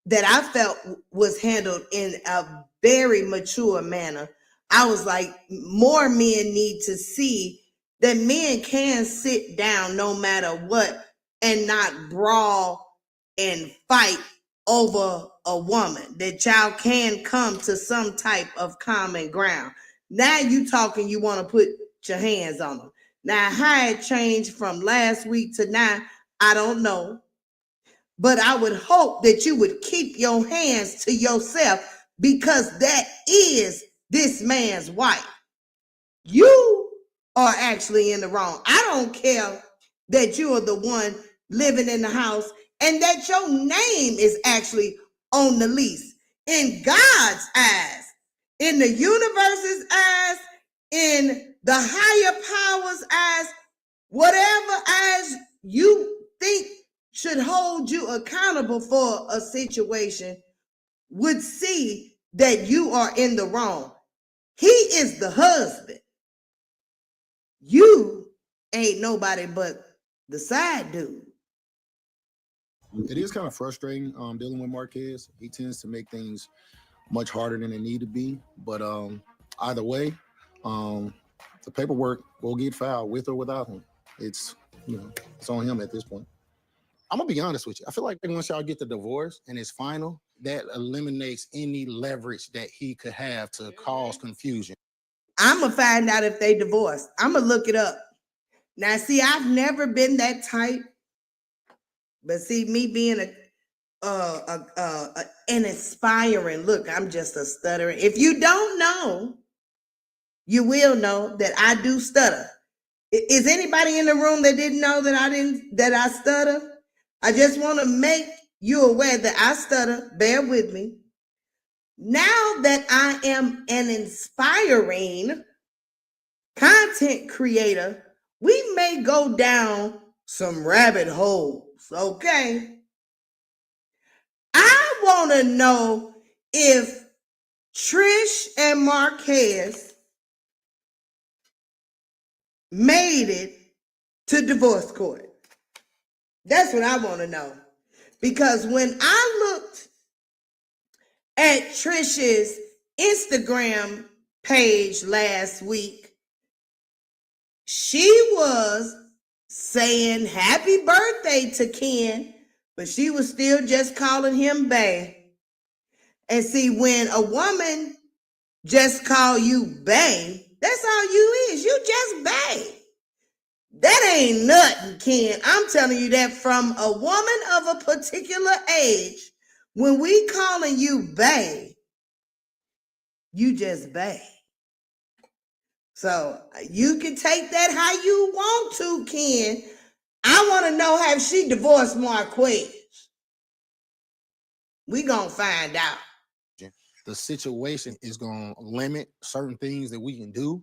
that I felt was handled in a very mature manner. I was like, more men need to see that men can sit down no matter what and not brawl and fight over a woman, that y'all can come to some type of common ground. Now you talking, you want to put your hands on them. Now, how it changed from last week to now, I don't know. But I would hope that you would keep your hands to yourself, because that is this man's wife. You are actually in the wrong. I don't care that you are the one living in the house and that your name is actually on the lease. In God's eyes, in the universe's eyes, in the higher power's eyes, whatever eyes you think should hold you accountable for a situation, would see that you are in the wrong. He is the husband. You ain't nobody but the side dude. It is kind of frustrating dealing with Marquez. He tends to make things much harder than they need to be. But either way, the paperwork will get filed with or without him. It's it's on him at this point. I'm gonna be honest with you. I feel like once y'all get the divorce and it's final, that eliminates any leverage that he could have to cause confusion. I'm gonna find out if they divorced. I'm gonna look it up. Now, see, I've never been that type. But see, me being an aspiring, look, I'm just a stutterer. If you don't know, you will know that I do stutter. Is anybody in the room that didn't know that I stutter? I just want to make you aware that I stutter. Bear with me. Now that I am an inspiring content creator, we may go down some rabbit holes. Okay. I want to know if Trish and Marquez made it to divorce court. That's what I want to know. Because when I looked at Trish's Instagram page last week, she was saying happy birthday to Ken, but she was still just calling him bae. And see, when a woman just call you bae, that's all you is. You just bae. That ain't nothing, Ken. I'm telling you that from a woman of a particular age When we calling you bae, you just bae. So you can take that how you want to, Ken. I want to know, have she divorced Marquez? We gonna find out. The situation is gonna limit certain things that we can do.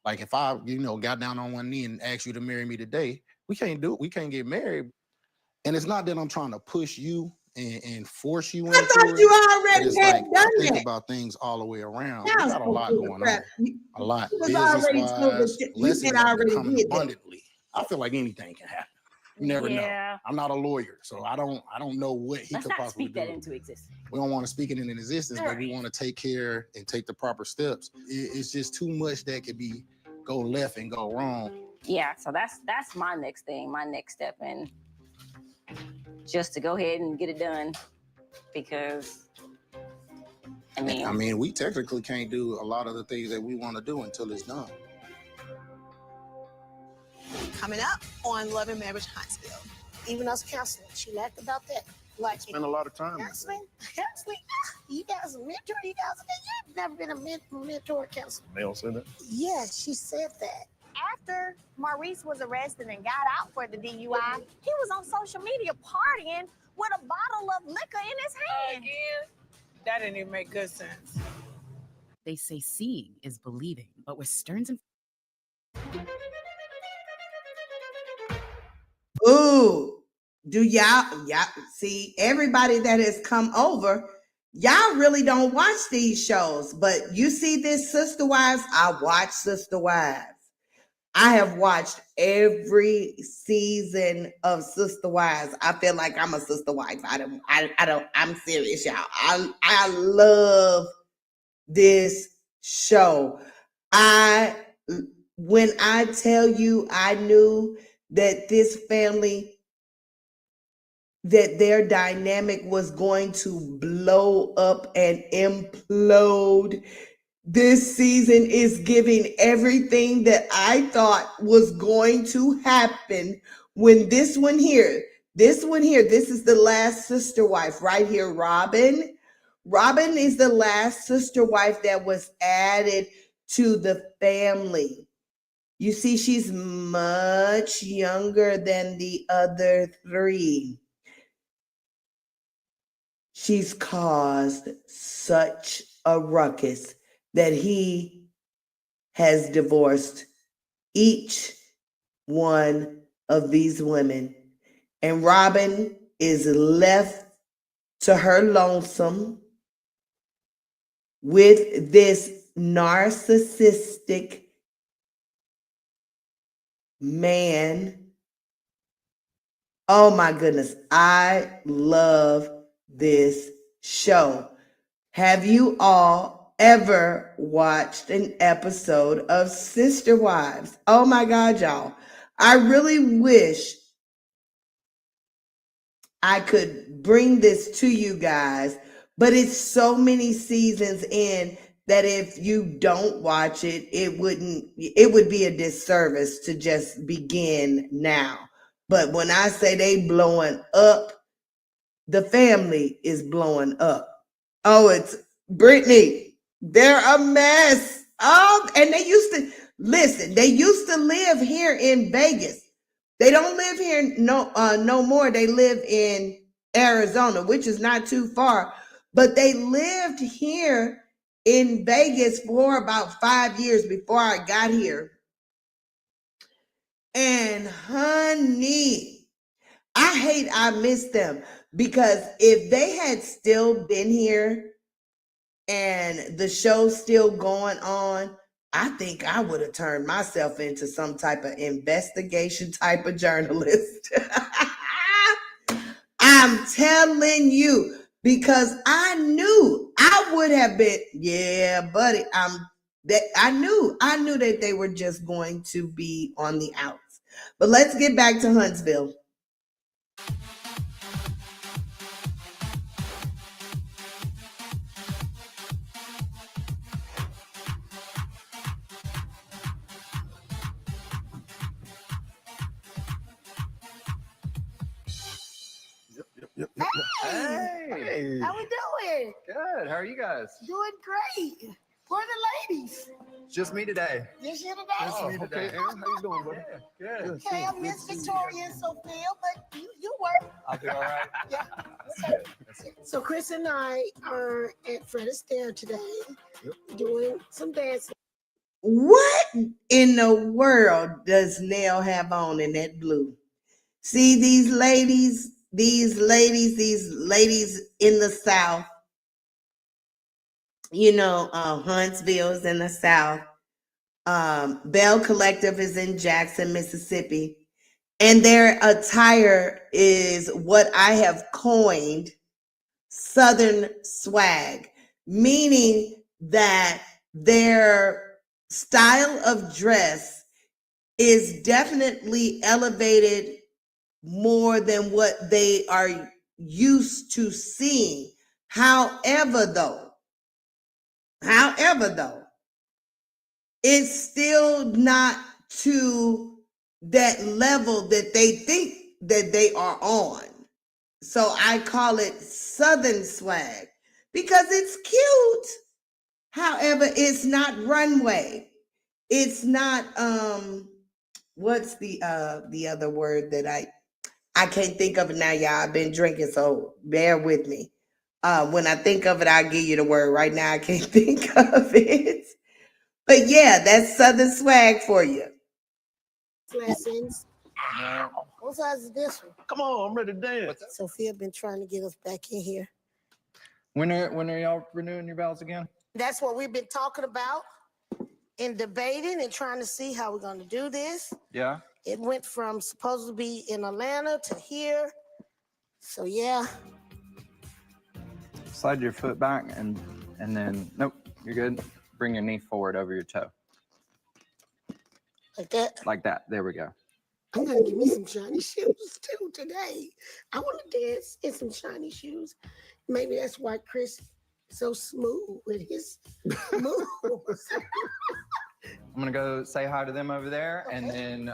Like if I, got down on one knee and asked you to marry me today, we can't do it. We can't get married. And it's not that I'm trying to push you and force you into it. I thought you But already it's had like done I think that. about things all the way around. Now We got a lot going on. A lot. It was Business already told wise, that you blessings had are already becoming did that. abundantly. I feel like anything can happen. You never know. I'm not a lawyer, so I don't know what he Let's could not possibly speak do. that into existence. We don't want to speak it into existence, but we want to take care and take the proper steps. It's just too much that could go left and go wrong. Yeah, so that's my next thing, my next step, and just to go ahead and get it done, because I mean, we technically can't do a lot of the things that we want to do until it's done. Coming up on Love and Marriage Huntsville. Even us counseling, she laughed about that. Like, spend a lot of time. Counseling, you guys a mentor, you've never been a mentor counselor. Mel said that. Yeah, she said that. After Maurice was arrested and got out for the DUI, he was on social media partying with a bottle of liquor in his hand. That didn't even make good sense. They say seeing is believing, but with Stearns and Ooh, do y'all see, everybody that has come over, y'all really don't watch these shows, but you see this Sister Wives, I watch Sister Wives. I have watched every season of Sister Wives. I feel like I'm a sister wife. I'm serious, y'all. I love this show. When I tell you, I knew that this family, that their dynamic was going to blow up and implode. This season is giving everything that I thought was going to happen when this is the last sister wife right here, Robin. Robin is the last sister wife that was added to the family. You see, she's much younger than the other three. She's caused such a ruckus that he has divorced each one of these women. And Robin is left to her lonesome with this narcissistic man. Oh my goodness, I love this show. Have you all ever watched an episode of Sister Wives? Oh my God, y'all. I really wish I could bring this to you guys, but it's so many seasons in that if you don't watch it, it would be a disservice to just begin now. But when I say they blowing up, the family is blowing up. Oh, it's Brittany. They're a mess. Oh, and they used to live here in Vegas. They don't live here no more. They live in Arizona, which is not too far. But they lived here in Vegas for about 5 years before I got here. And honey, I miss them, because if they had still been here and the show's still going on, I think I would have turned myself into some type of investigation type of journalist. I'm telling you, because I knew I would have been, yeah, buddy. I knew that they were just going to be on the outs. But let's get back to Huntsville. Hey. How we doing? Good. How are you guys? Doing great. Where are the ladies? Just me today. Just here today. Just me today. Okay, Aaron, how you doing, buddy? Good. Okay, I'm Miss Victoria and Sophia, but you work. I'll be all right. Yeah. So Chris and I are at Fred Astaire today doing some dancing. What in the world does Nell have on in that blue? See these ladies in the South. You know, Huntsville is in the South. Bell Collective is in Jackson, Mississippi. And their attire is what I have coined Southern swag, meaning that their style of dress is definitely elevated more than what they are used to seeing. However, though, it's still not to that level that they think that they are on. So I call it Southern swag because it's cute. However, it's not runway. It's not what's the other word that I can't think of it now, y'all. I've been drinking, so bear with me. When I think of it, I'll give you the word. Right now, I can't think of it. But yeah, that's Southern swag for you. Lessons. What size is this one? Come on, I'm ready to dance. Sophia been trying to get us back in here. When are y'all renewing your vows again? That's what we've been talking about and debating and trying to see how we're going to do this. Yeah. It went from supposed to be in Atlanta to here. So yeah. Slide your foot back and then nope, you're good. Bring your knee forward over your toe. Like that? Like that. There we go. I'm gonna give me some shiny shoes too today. I want to dance in some shiny shoes. Maybe that's why Chris is so smooth with his moves. I'm gonna go say hi to them over there, and then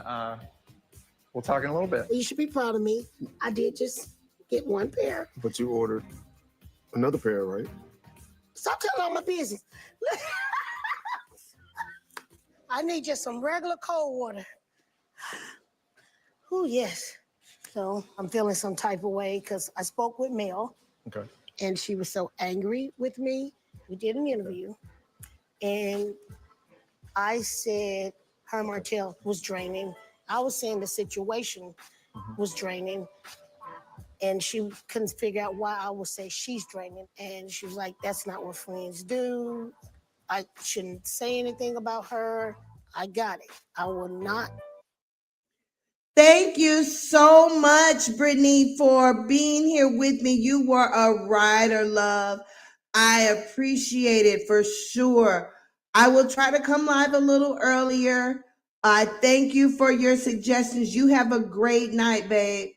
we'll talk in a little bit. You should be proud of me. I did just get one pair. But you ordered another pair, right? Stop telling all my business. I need just some regular cold water. Oh, yes. So I'm feeling some type of way because I spoke with Mel. Okay. And she was so angry with me. We did an interview. And I said her Martell was draining. I was saying the situation was draining. And she couldn't figure out why I would say she's draining. And she was like, that's not what friends do. I shouldn't say anything about her. I got it. I will not. Thank you so much, Brittany, for being here with me. You were a rider, love. I appreciate it for sure. I will try to come live a little earlier. Thank you for your suggestions. You have a great night, babe.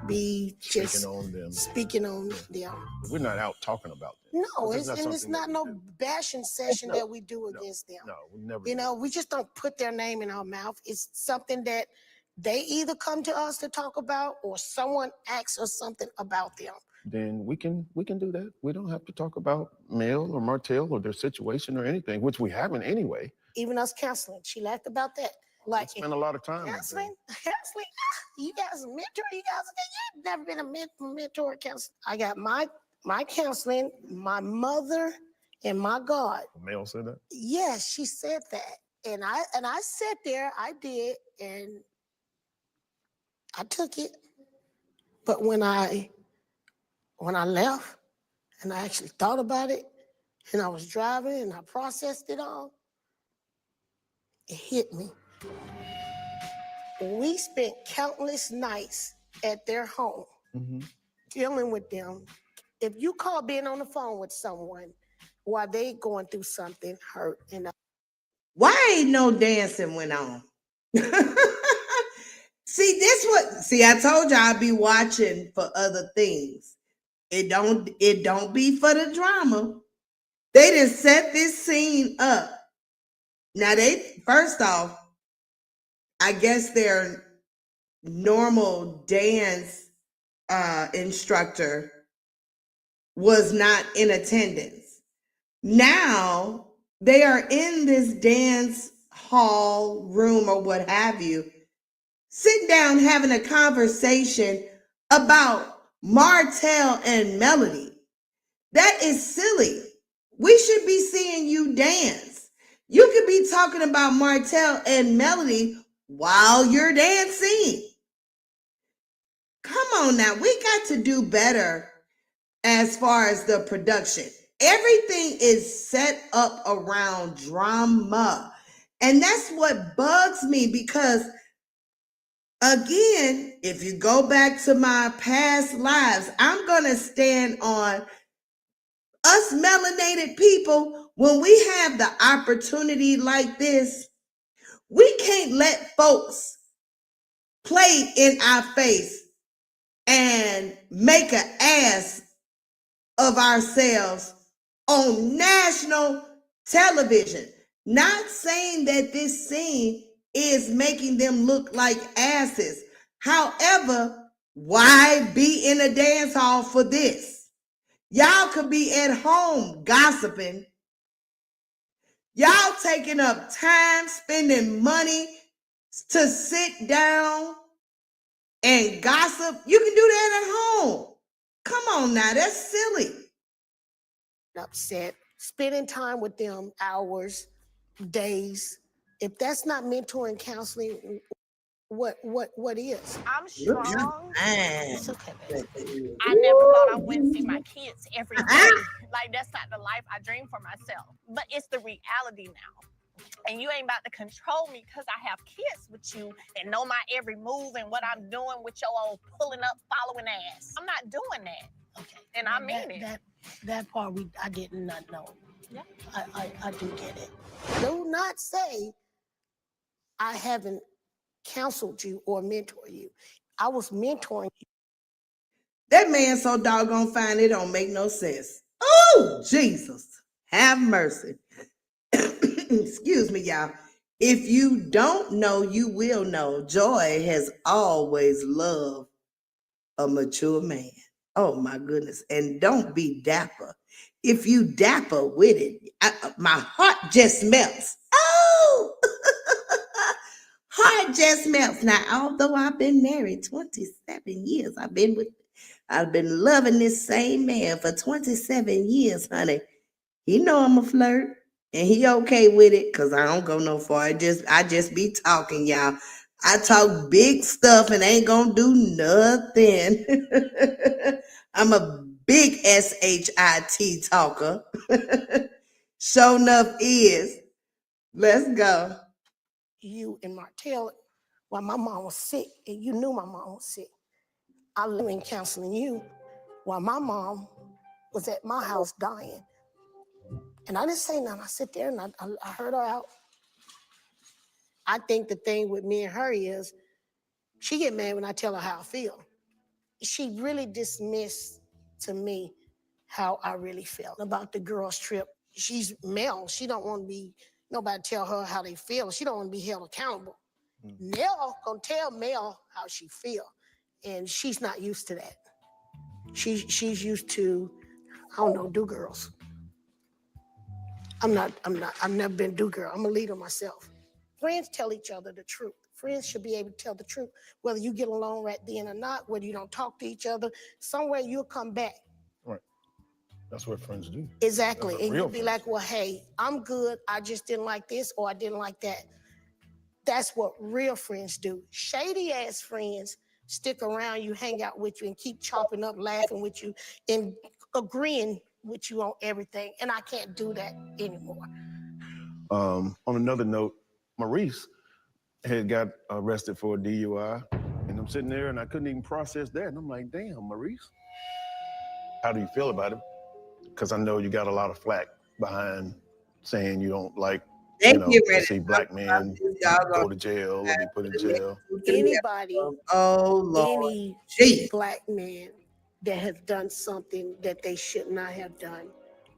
Be just speaking on them. We're not out talking about them. No, it's not no bashing session that we do against them. No, we never. You know, we just don't put their name in our mouth. It's something that they either come to us to talk about or someone asks us something about them. Then we can do that. We don't have to talk about Mel or Martell or their situation or anything, which we haven't anyway. Even us counseling, she laughed about that. Like spend a lot of time. Counseling. You guys a mentor. You guys, you've never been a mentor counselor. I got my counseling, my mother, and my God. Mel said that? Yes, she said that. And I sat there, I did, and I took it. But when I left and I actually thought about it and I was driving and I processed it all, it hit me. We spent countless nights at their home dealing with them. If you call being on the phone with someone while they going through something hurt, why ain't no dancing went on? See, I told you I'd be watching for other things. It don't be for the drama. They done set this scene up. Now first off, I guess they're normal dance instructor was not in attendance. Now they are in this dance hall room or what have you, sitting down having a conversation about Martell and Melody. That is silly. We should be seeing you dance. You could be talking about Martell and Melody while you're dancing. Come on now, we got to do better as far as the production. Everything is set up around drama. And that's what bugs me because, again, if you go back to my past lives, I'm going to stand on us melanated people. When we have the opportunity like this, we can't let folks play in our face and make an ass of ourselves on national television. Not saying that this scene is making them look like asses. However, why be in a dance hall for this? Y'all could be at home gossiping. Y'all taking up time, spending money to sit down and gossip. You can do that at home. Come on now, that's silly. Upset, spending time with them hours, days. If that's not mentoring, counseling, what is? I'm strong. It's okay, baby. I never thought I wouldn't see my kids every day. Like, that's not the life I dream for myself. But it's the reality now. And you ain't about to control me because I have kids with you and know my every move and what I'm doing with your old pulling up, following ass. I'm not doing that. Okay. And I mean it. That part I did not know. Yeah. I do get it. Do not say I haven't counseled you or mentored you. I was mentoring you. That man so doggone fine, it don't make no sense. Oh, Jesus, have mercy. Excuse me, y'all. If you don't know, you will know. Joy has always loved a mature man. Oh my goodness. And don't be dapper. If you dapper with it, my heart just melts. Oh, heart just melts. Now, although I've been married 27 years, I've been loving this same man for 27 years, honey. He know I'm a flirt. And he okay with it because I don't go no far. I just be talking, y'all. I talk big stuff and ain't gonna do nothing. I'm a big SHIT talker. Sure enough is. Let's go. You and Martell while my mom was sick, and you knew my mom was sick. I lived in counseling you while my mom was at my house dying. And I didn't say nothing. I sit there and I heard her out. I think the thing with me and her is she get mad when I tell her how I feel. She really dismissed to me how I really felt about the girls' trip. She's male. She don't want to be, nobody tell her how they feel. She don't want to be held accountable. Nell gonna tell Mel how she feel. And she's not used to that. She's used to, I don't know, do girls. I've never been do girl. I'm a leader myself. Friends tell each other the truth. Friends should be able to tell the truth, whether you get along right then or not, whether you don't talk to each other. Somewhere you'll come back. Right. That's what friends do. Exactly. That's And real you'll be friends. like, well, hey, I'm good. I just didn't like this or I didn't like that. That's what real friends do. Shady ass friends stick around you, hang out with you, and keep chopping up, laughing with you, and agreeing with you on everything. And I can't do that anymore. On another note, Maurice had got arrested for a DUI, and I'm sitting there and I couldn't even process that. And I'm like, damn, Maurice, how do you feel about it? Because I know you got a lot of flack behind saying you don't like, to see black men go to jail or be put in jail. Anybody, Lord. any black man that has done something that they should not have done,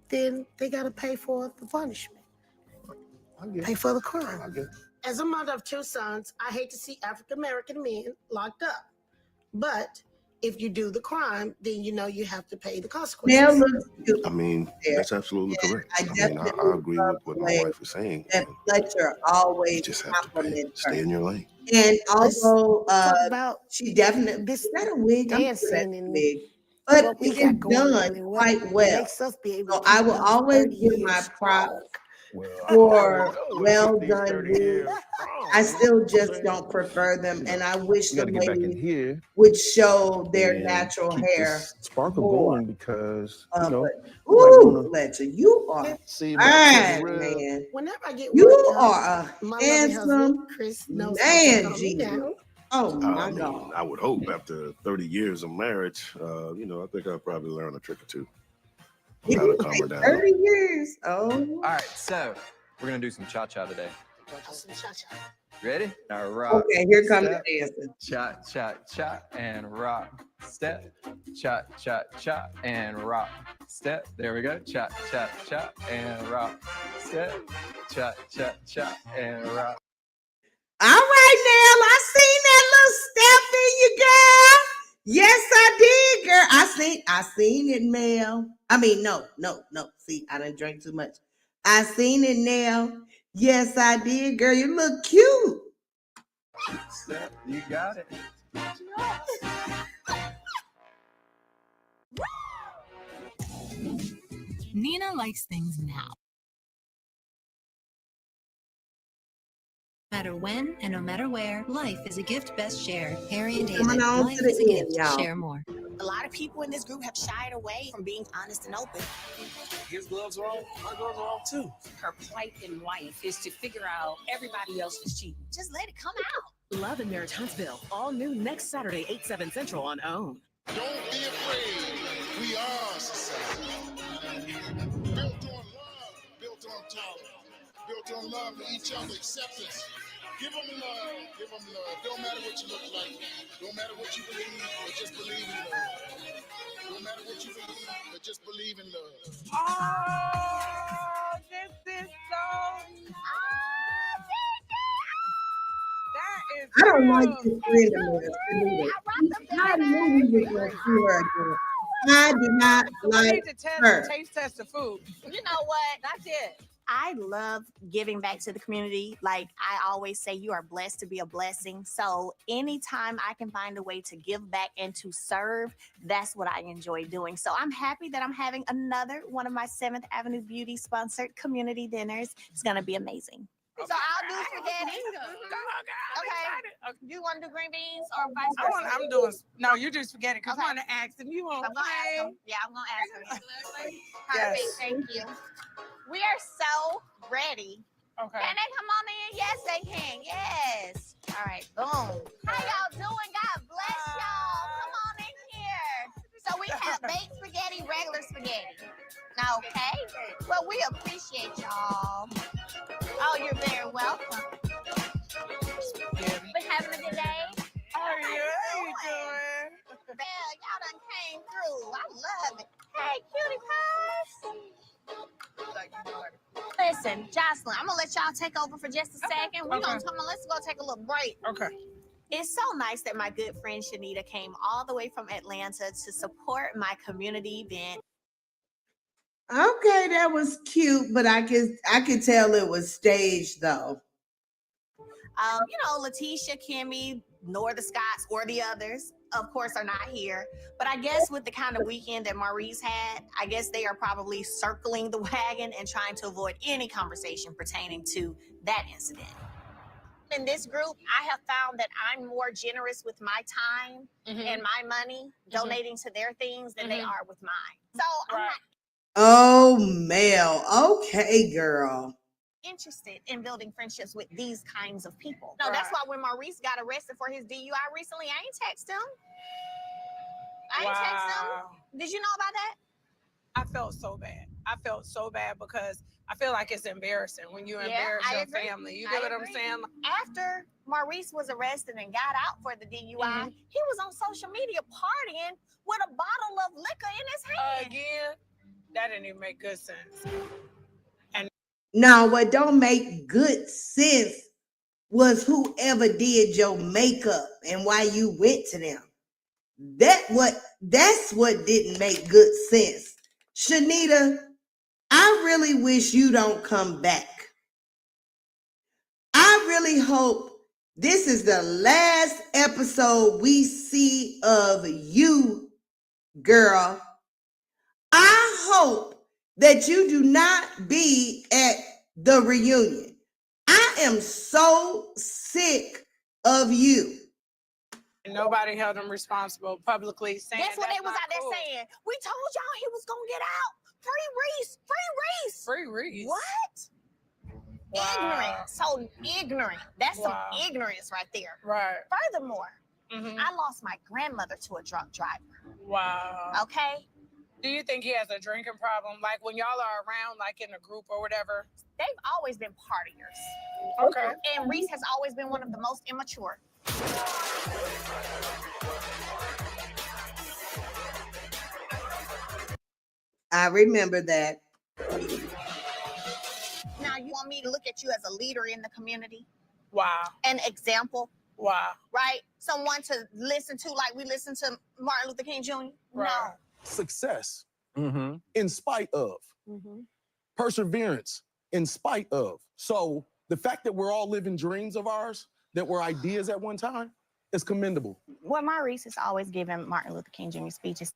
then they got to pay for the punishment. Pay for the crime. As a mother of 2 sons, I hate to see African American men locked up. But if you do the crime, then you know you have to pay the consequences. Mel looks cute. I mean, that's absolutely correct. I I mean, definitely I agree love with what the my way wife is saying. that Fletcher always just have to compliments stay her. in your lane. And although talk about she definitely is that a wig? I'm sure that's dancing a and wig. But what we it's got going on done and what quite well. makes us be able So to I keep will going always 30 give my years props strong. for Well, well keep these done 30 wigs. years I strong. still just don't prefer them, and I wish We the got to get back in ladies here would show their and natural keep hair this sparkle more. going because, you know, But you might ooh, want to Fletcher, you are see about putting fine, real. man. Whenever I get You worked up, are a my lovely husband, handsome Chris, knows how to man, calm me Gene. down. Oh I my mean, God. I would hope after 30 years of marriage, you know, I think I'll probably learn a trick or two. Did How to you calm say her down. 30 years? Oh. All right, so we're gonna do some cha-cha today. Ready? Now rock. Okay, here comes the step, dancing. Cha, cha, cha, and rock. Step. Cha, cha, cha, and rock. Step. There we go. Cha, cha, cha, and rock. Step. Cha, cha, cha, and rock. All right, Nell, I seen that little step in you, girl. Yes, I did, girl. I seen it, Mel. I mean, no. See, I done drank too much. I seen it, Nell. Yes, I did, girl. You look cute. Step. You got it. Nina likes things now. No matter when and no matter where, life is a gift best shared. Harry and Coming David, on life to the is a end, gift. y'all. Share more. A lot of people in this group have shied away from being honest and open. His gloves are off, my gloves are off too. Her plight in life is to figure out everybody else is cheating. Just let it come out. Love and Marriage Huntsville. All new next Saturday, 8/7 Central on OWN. Don't be afraid. We are society. Built on love, built on tolerance, built on love for each other, acceptance. Give them love, give them love. Don't matter what you look like. Don't matter what you believe, but just believe in love. Don't matter what you believe, but just believe in love. Oh, this is so. That is I don't like true. this friend of mine. I knew we was going to see her again. I did not We like need to her. taste test the food. You know what? That's it. I love giving back to the community. Like I always say, you are blessed to be a blessing. So anytime I can find a way to give back and to serve, that's what I enjoy doing. So I'm happy that I'm having another one of my 7th Avenue Beauty sponsored community dinners. It's going to be amazing. So I'll do spaghetti. Okay. Do you want to do green beans or vice versa? I'm doing. No, you do spaghetti because Okay. I want to ask him. You want I'm gonna ask him. Yeah, I'm gonna ask him. Perfect. Yes. Thank you. We are so ready. Okay. Can they come on in? Yes, they can. Yes. All right. Boom. How y'all doing? God bless y'all. Come on in here. So we have baked spaghetti, regular spaghetti. Okay. Well, we appreciate y'all. Oh, you're very welcome. Been having a good day? How are you? How you doing? Yeah, y'all done came through. I love it. Hey, cutie pies. Listen, Jocelyn, I'm gonna let y'all take over for just a second. We're gonna let's go take a little break. Okay. It's so nice that my good friend Shanita came all the way from Atlanta to support my community event. Okay, that was cute, but I could tell it was staged though. You know, Letitia, Kimmy, nor the Scotts or the others, of course, are not here. But I guess with the kind of weekend that Maurice had, I guess they are probably circling the wagon and trying to avoid any conversation pertaining to that incident. In this group, I have found that I'm more generous with my time and my money donating to their things than they are with mine. So I'm not Oh, Mel. Okay, girl. interested in building friendships with these kinds of people. No, that's why when Maurice got arrested for his DUI recently, I ain't text him. I ain't text him. Did you know about that? I felt so bad. I felt so bad because I feel like it's embarrassing when you embarrass your family. You get what I'm saying? After Maurice was arrested and got out for the DUI, he was on social media partying with a bottle of liquor in his hand. Again, that didn't even make good sense. No, what don't make good sense was whoever did your makeup and why you went to them. That's what didn't make good sense. Shanita, I really wish you don't come back. I really hope this is the last episode we see of you, girl. I hope that you do not be at the reunion. I am so sick of you. Nobody held him responsible publicly saying That's what they was not out there cool. saying. We told y'all he was gonna get out. Free Reese, free Reese. Free Reese. What? Wow. Ignorant. So ignorant. That's Wow. some ignorance right there. Right. Furthermore, I lost my grandmother to a drunk driver. Wow. Okay? Do you think he has a drinking problem? Like when y'all are around, like in a group or whatever? They've always been partiers. Okay. And Reese has always been one of the most immature. I remember that. Now, you want me to look at you as a leader in the community? Wow. An example? Wow. Right? Someone to listen to like we listen to Martin Luther King Jr.? Right. Success in spite of. No. Perseverance in spite of. So the fact that we're all living dreams of ours that were ideas at one time is commendable. Well, Maurice has always given Martin Luther King Jr. speeches.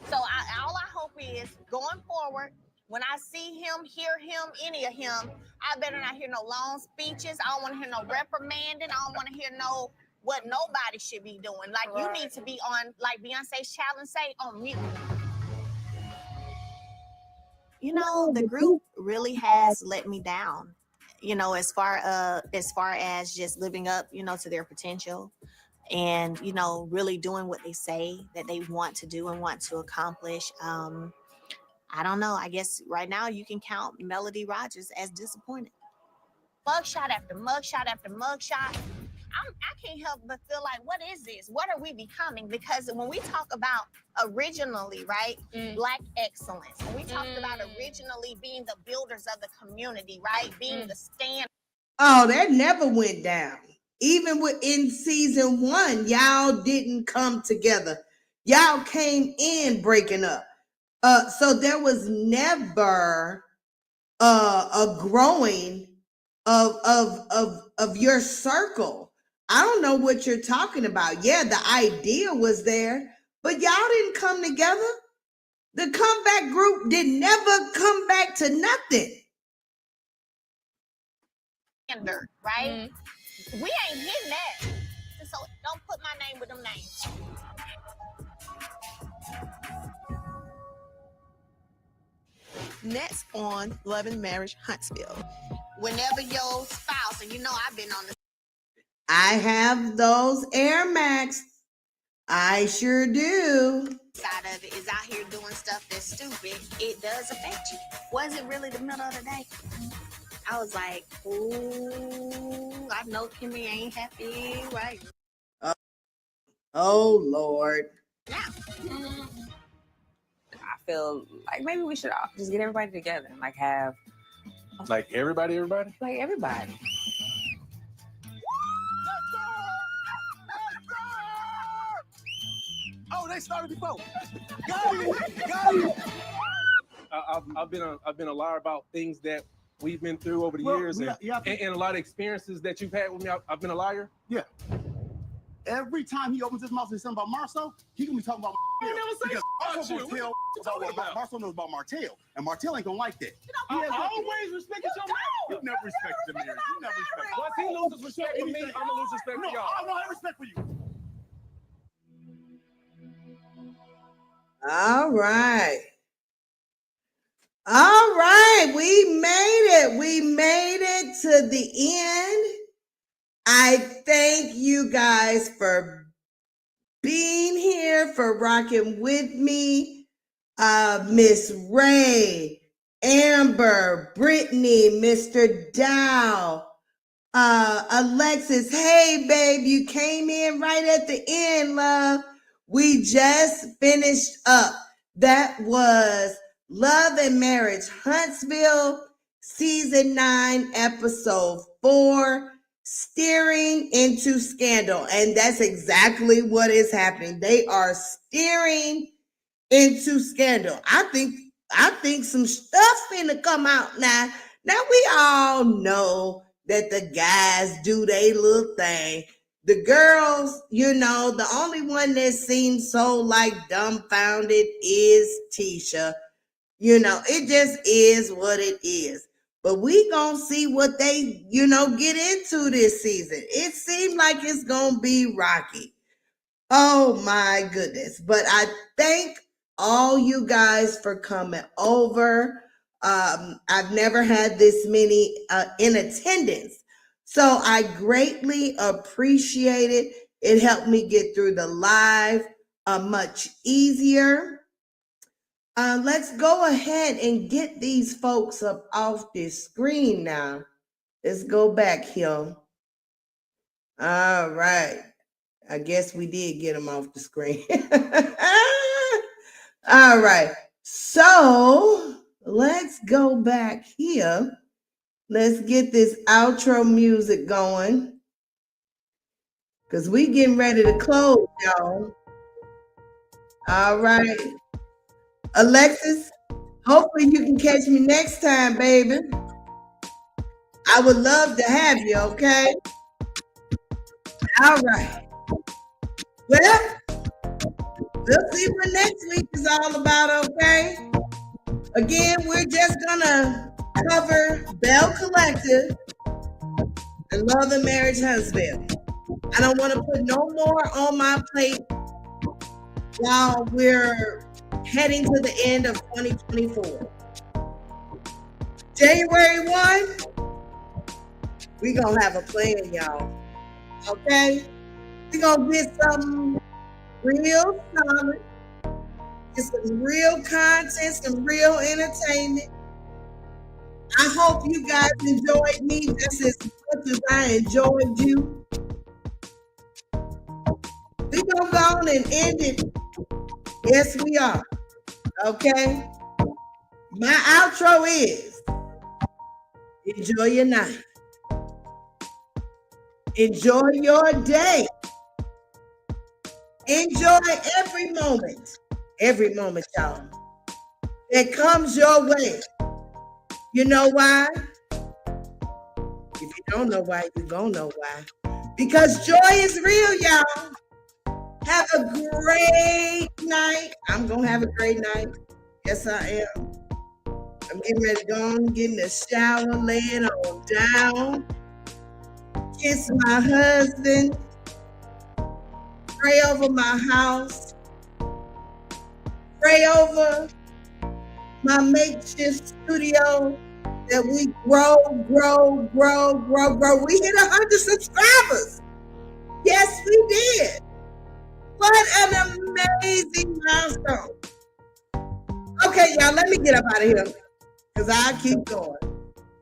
So all I hope is going forward, when I see him, hear him, any of him, I better not hear no long speeches. I don't want to hear no reprimanding. I don't want to hear no what nobody should be doing. Like you need to be on, like Beyonce's challenge say, on mute. You know, the group really has let me down, you know, as far as just living up, you know, to their potential and, you know, really doing what they say that they want to do and want to accomplish. I don't know. I guess right now you can count Melody Rogers as disappointed. Mugshot after mugshot after mugshot. I can't help but feel like, what is this? What are we becoming? Because when we talk about originally, right, Black excellence, when we talked about originally being the builders of the community, right, being the stand. Oh, that never went down. Even in season 1, y'all didn't come together. Y'all came in breaking up. So there was never a growing of your circle. I don't know what you're talking about. Yeah, the idea was there, but y'all didn't come together. The comeback group did never come back to nothing. Standard, right? We ain't hitting that. So don't put my name with them names. Next on Love and Marriage Huntsville. Whenever your spouse, and you know I've been on the I have those Air Max. I sure do. side of it is out here doing stuff that's stupid, it does affect you. Was it really the middle of the day? I was like, ooh, I know Kimmy ain't happy, right? Oh Lord. I feel like maybe we should all just get everybody together and like have Like everybody? like everybody. Oh, they started before. Got it. I've been a liar about things that we've been through over the years, and a lot of experiences that you've had with me. I've been a liar. Yeah. Every time he opens his mouth and says something about Marcel, he gonna be talking about Martell. Because Marcel knows about Martell, and Martell ain't gonna like that. I always respected your man. You never respected the marriage. You never respected. Once he loses respect for me, I'm gonna lose respect for y'all. I don't have respect for you. All right. All right. We made it. We made it to the end. I thank you guys for being here, for rocking with me. Miss Ray, Amber, Brittany, Mr. Dow, Alexis. Hey, babe, you came in right at the end, love. We just finished up. That was Love and Marriage Huntsville, Season 9, Episode 4. steering into scandal. And that's exactly what is happening. They are steering into scandal. I think some stuff finna come out now. Now we all know that the guys do their little thing. The girls, you know, the only one that seems so like dumbfounded is Tisha. You know, it just is what it is. But we gonna see what they, you know, get into this season. It seemed like it's gonna be rocky. Oh my goodness. But I thank all you guys for coming over. I've never had this many in attendance. So I greatly appreciate it. It helped me get through the live much easier. Let's go ahead and get these folks up off this screen now. Let's go back here. All right. I guess we did get them off the screen. All right. So let's go back here. Let's get this outro music going, because we getting ready to close, y'all. All right. Alexis, hopefully you can catch me next time, baby. I would love to have you, okay? All right. Well, we'll see what next week is all about, okay? Again, we're just gonna cover Bell Collective and Love and Marriage Huntsville. I don't want to put no more on my plate while we're heading to the end of 2024. January 1, we're gonna have a plan, y'all. Okay? We're gonna get something real solid, get some real content, some real entertainment. I hope you guys enjoyed me just as much as I enjoyed you. We're gonna go on and end it. Yes, we are. Okay? My outro is enjoy your night. Enjoy your day. Enjoy every moment, y'all, that comes your way. You know why? If you don't know why, you're gonna know why. Because joy is real, y'all. Have a great night. I'm gonna have a great night. Yes, I am. I'm getting ready to go on, get in the shower, laying on down. Kiss my husband. Pray over my house. Pray over my makeshift studio that we grow. We hit 100 subscribers. Yes, we did. What an amazing milestone. Okay, y'all, let me get up out of here because I'll keep going.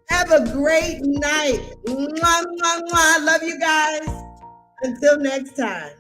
Have a great night. Mwah, mwah, mwah. Love you guys. Until next time.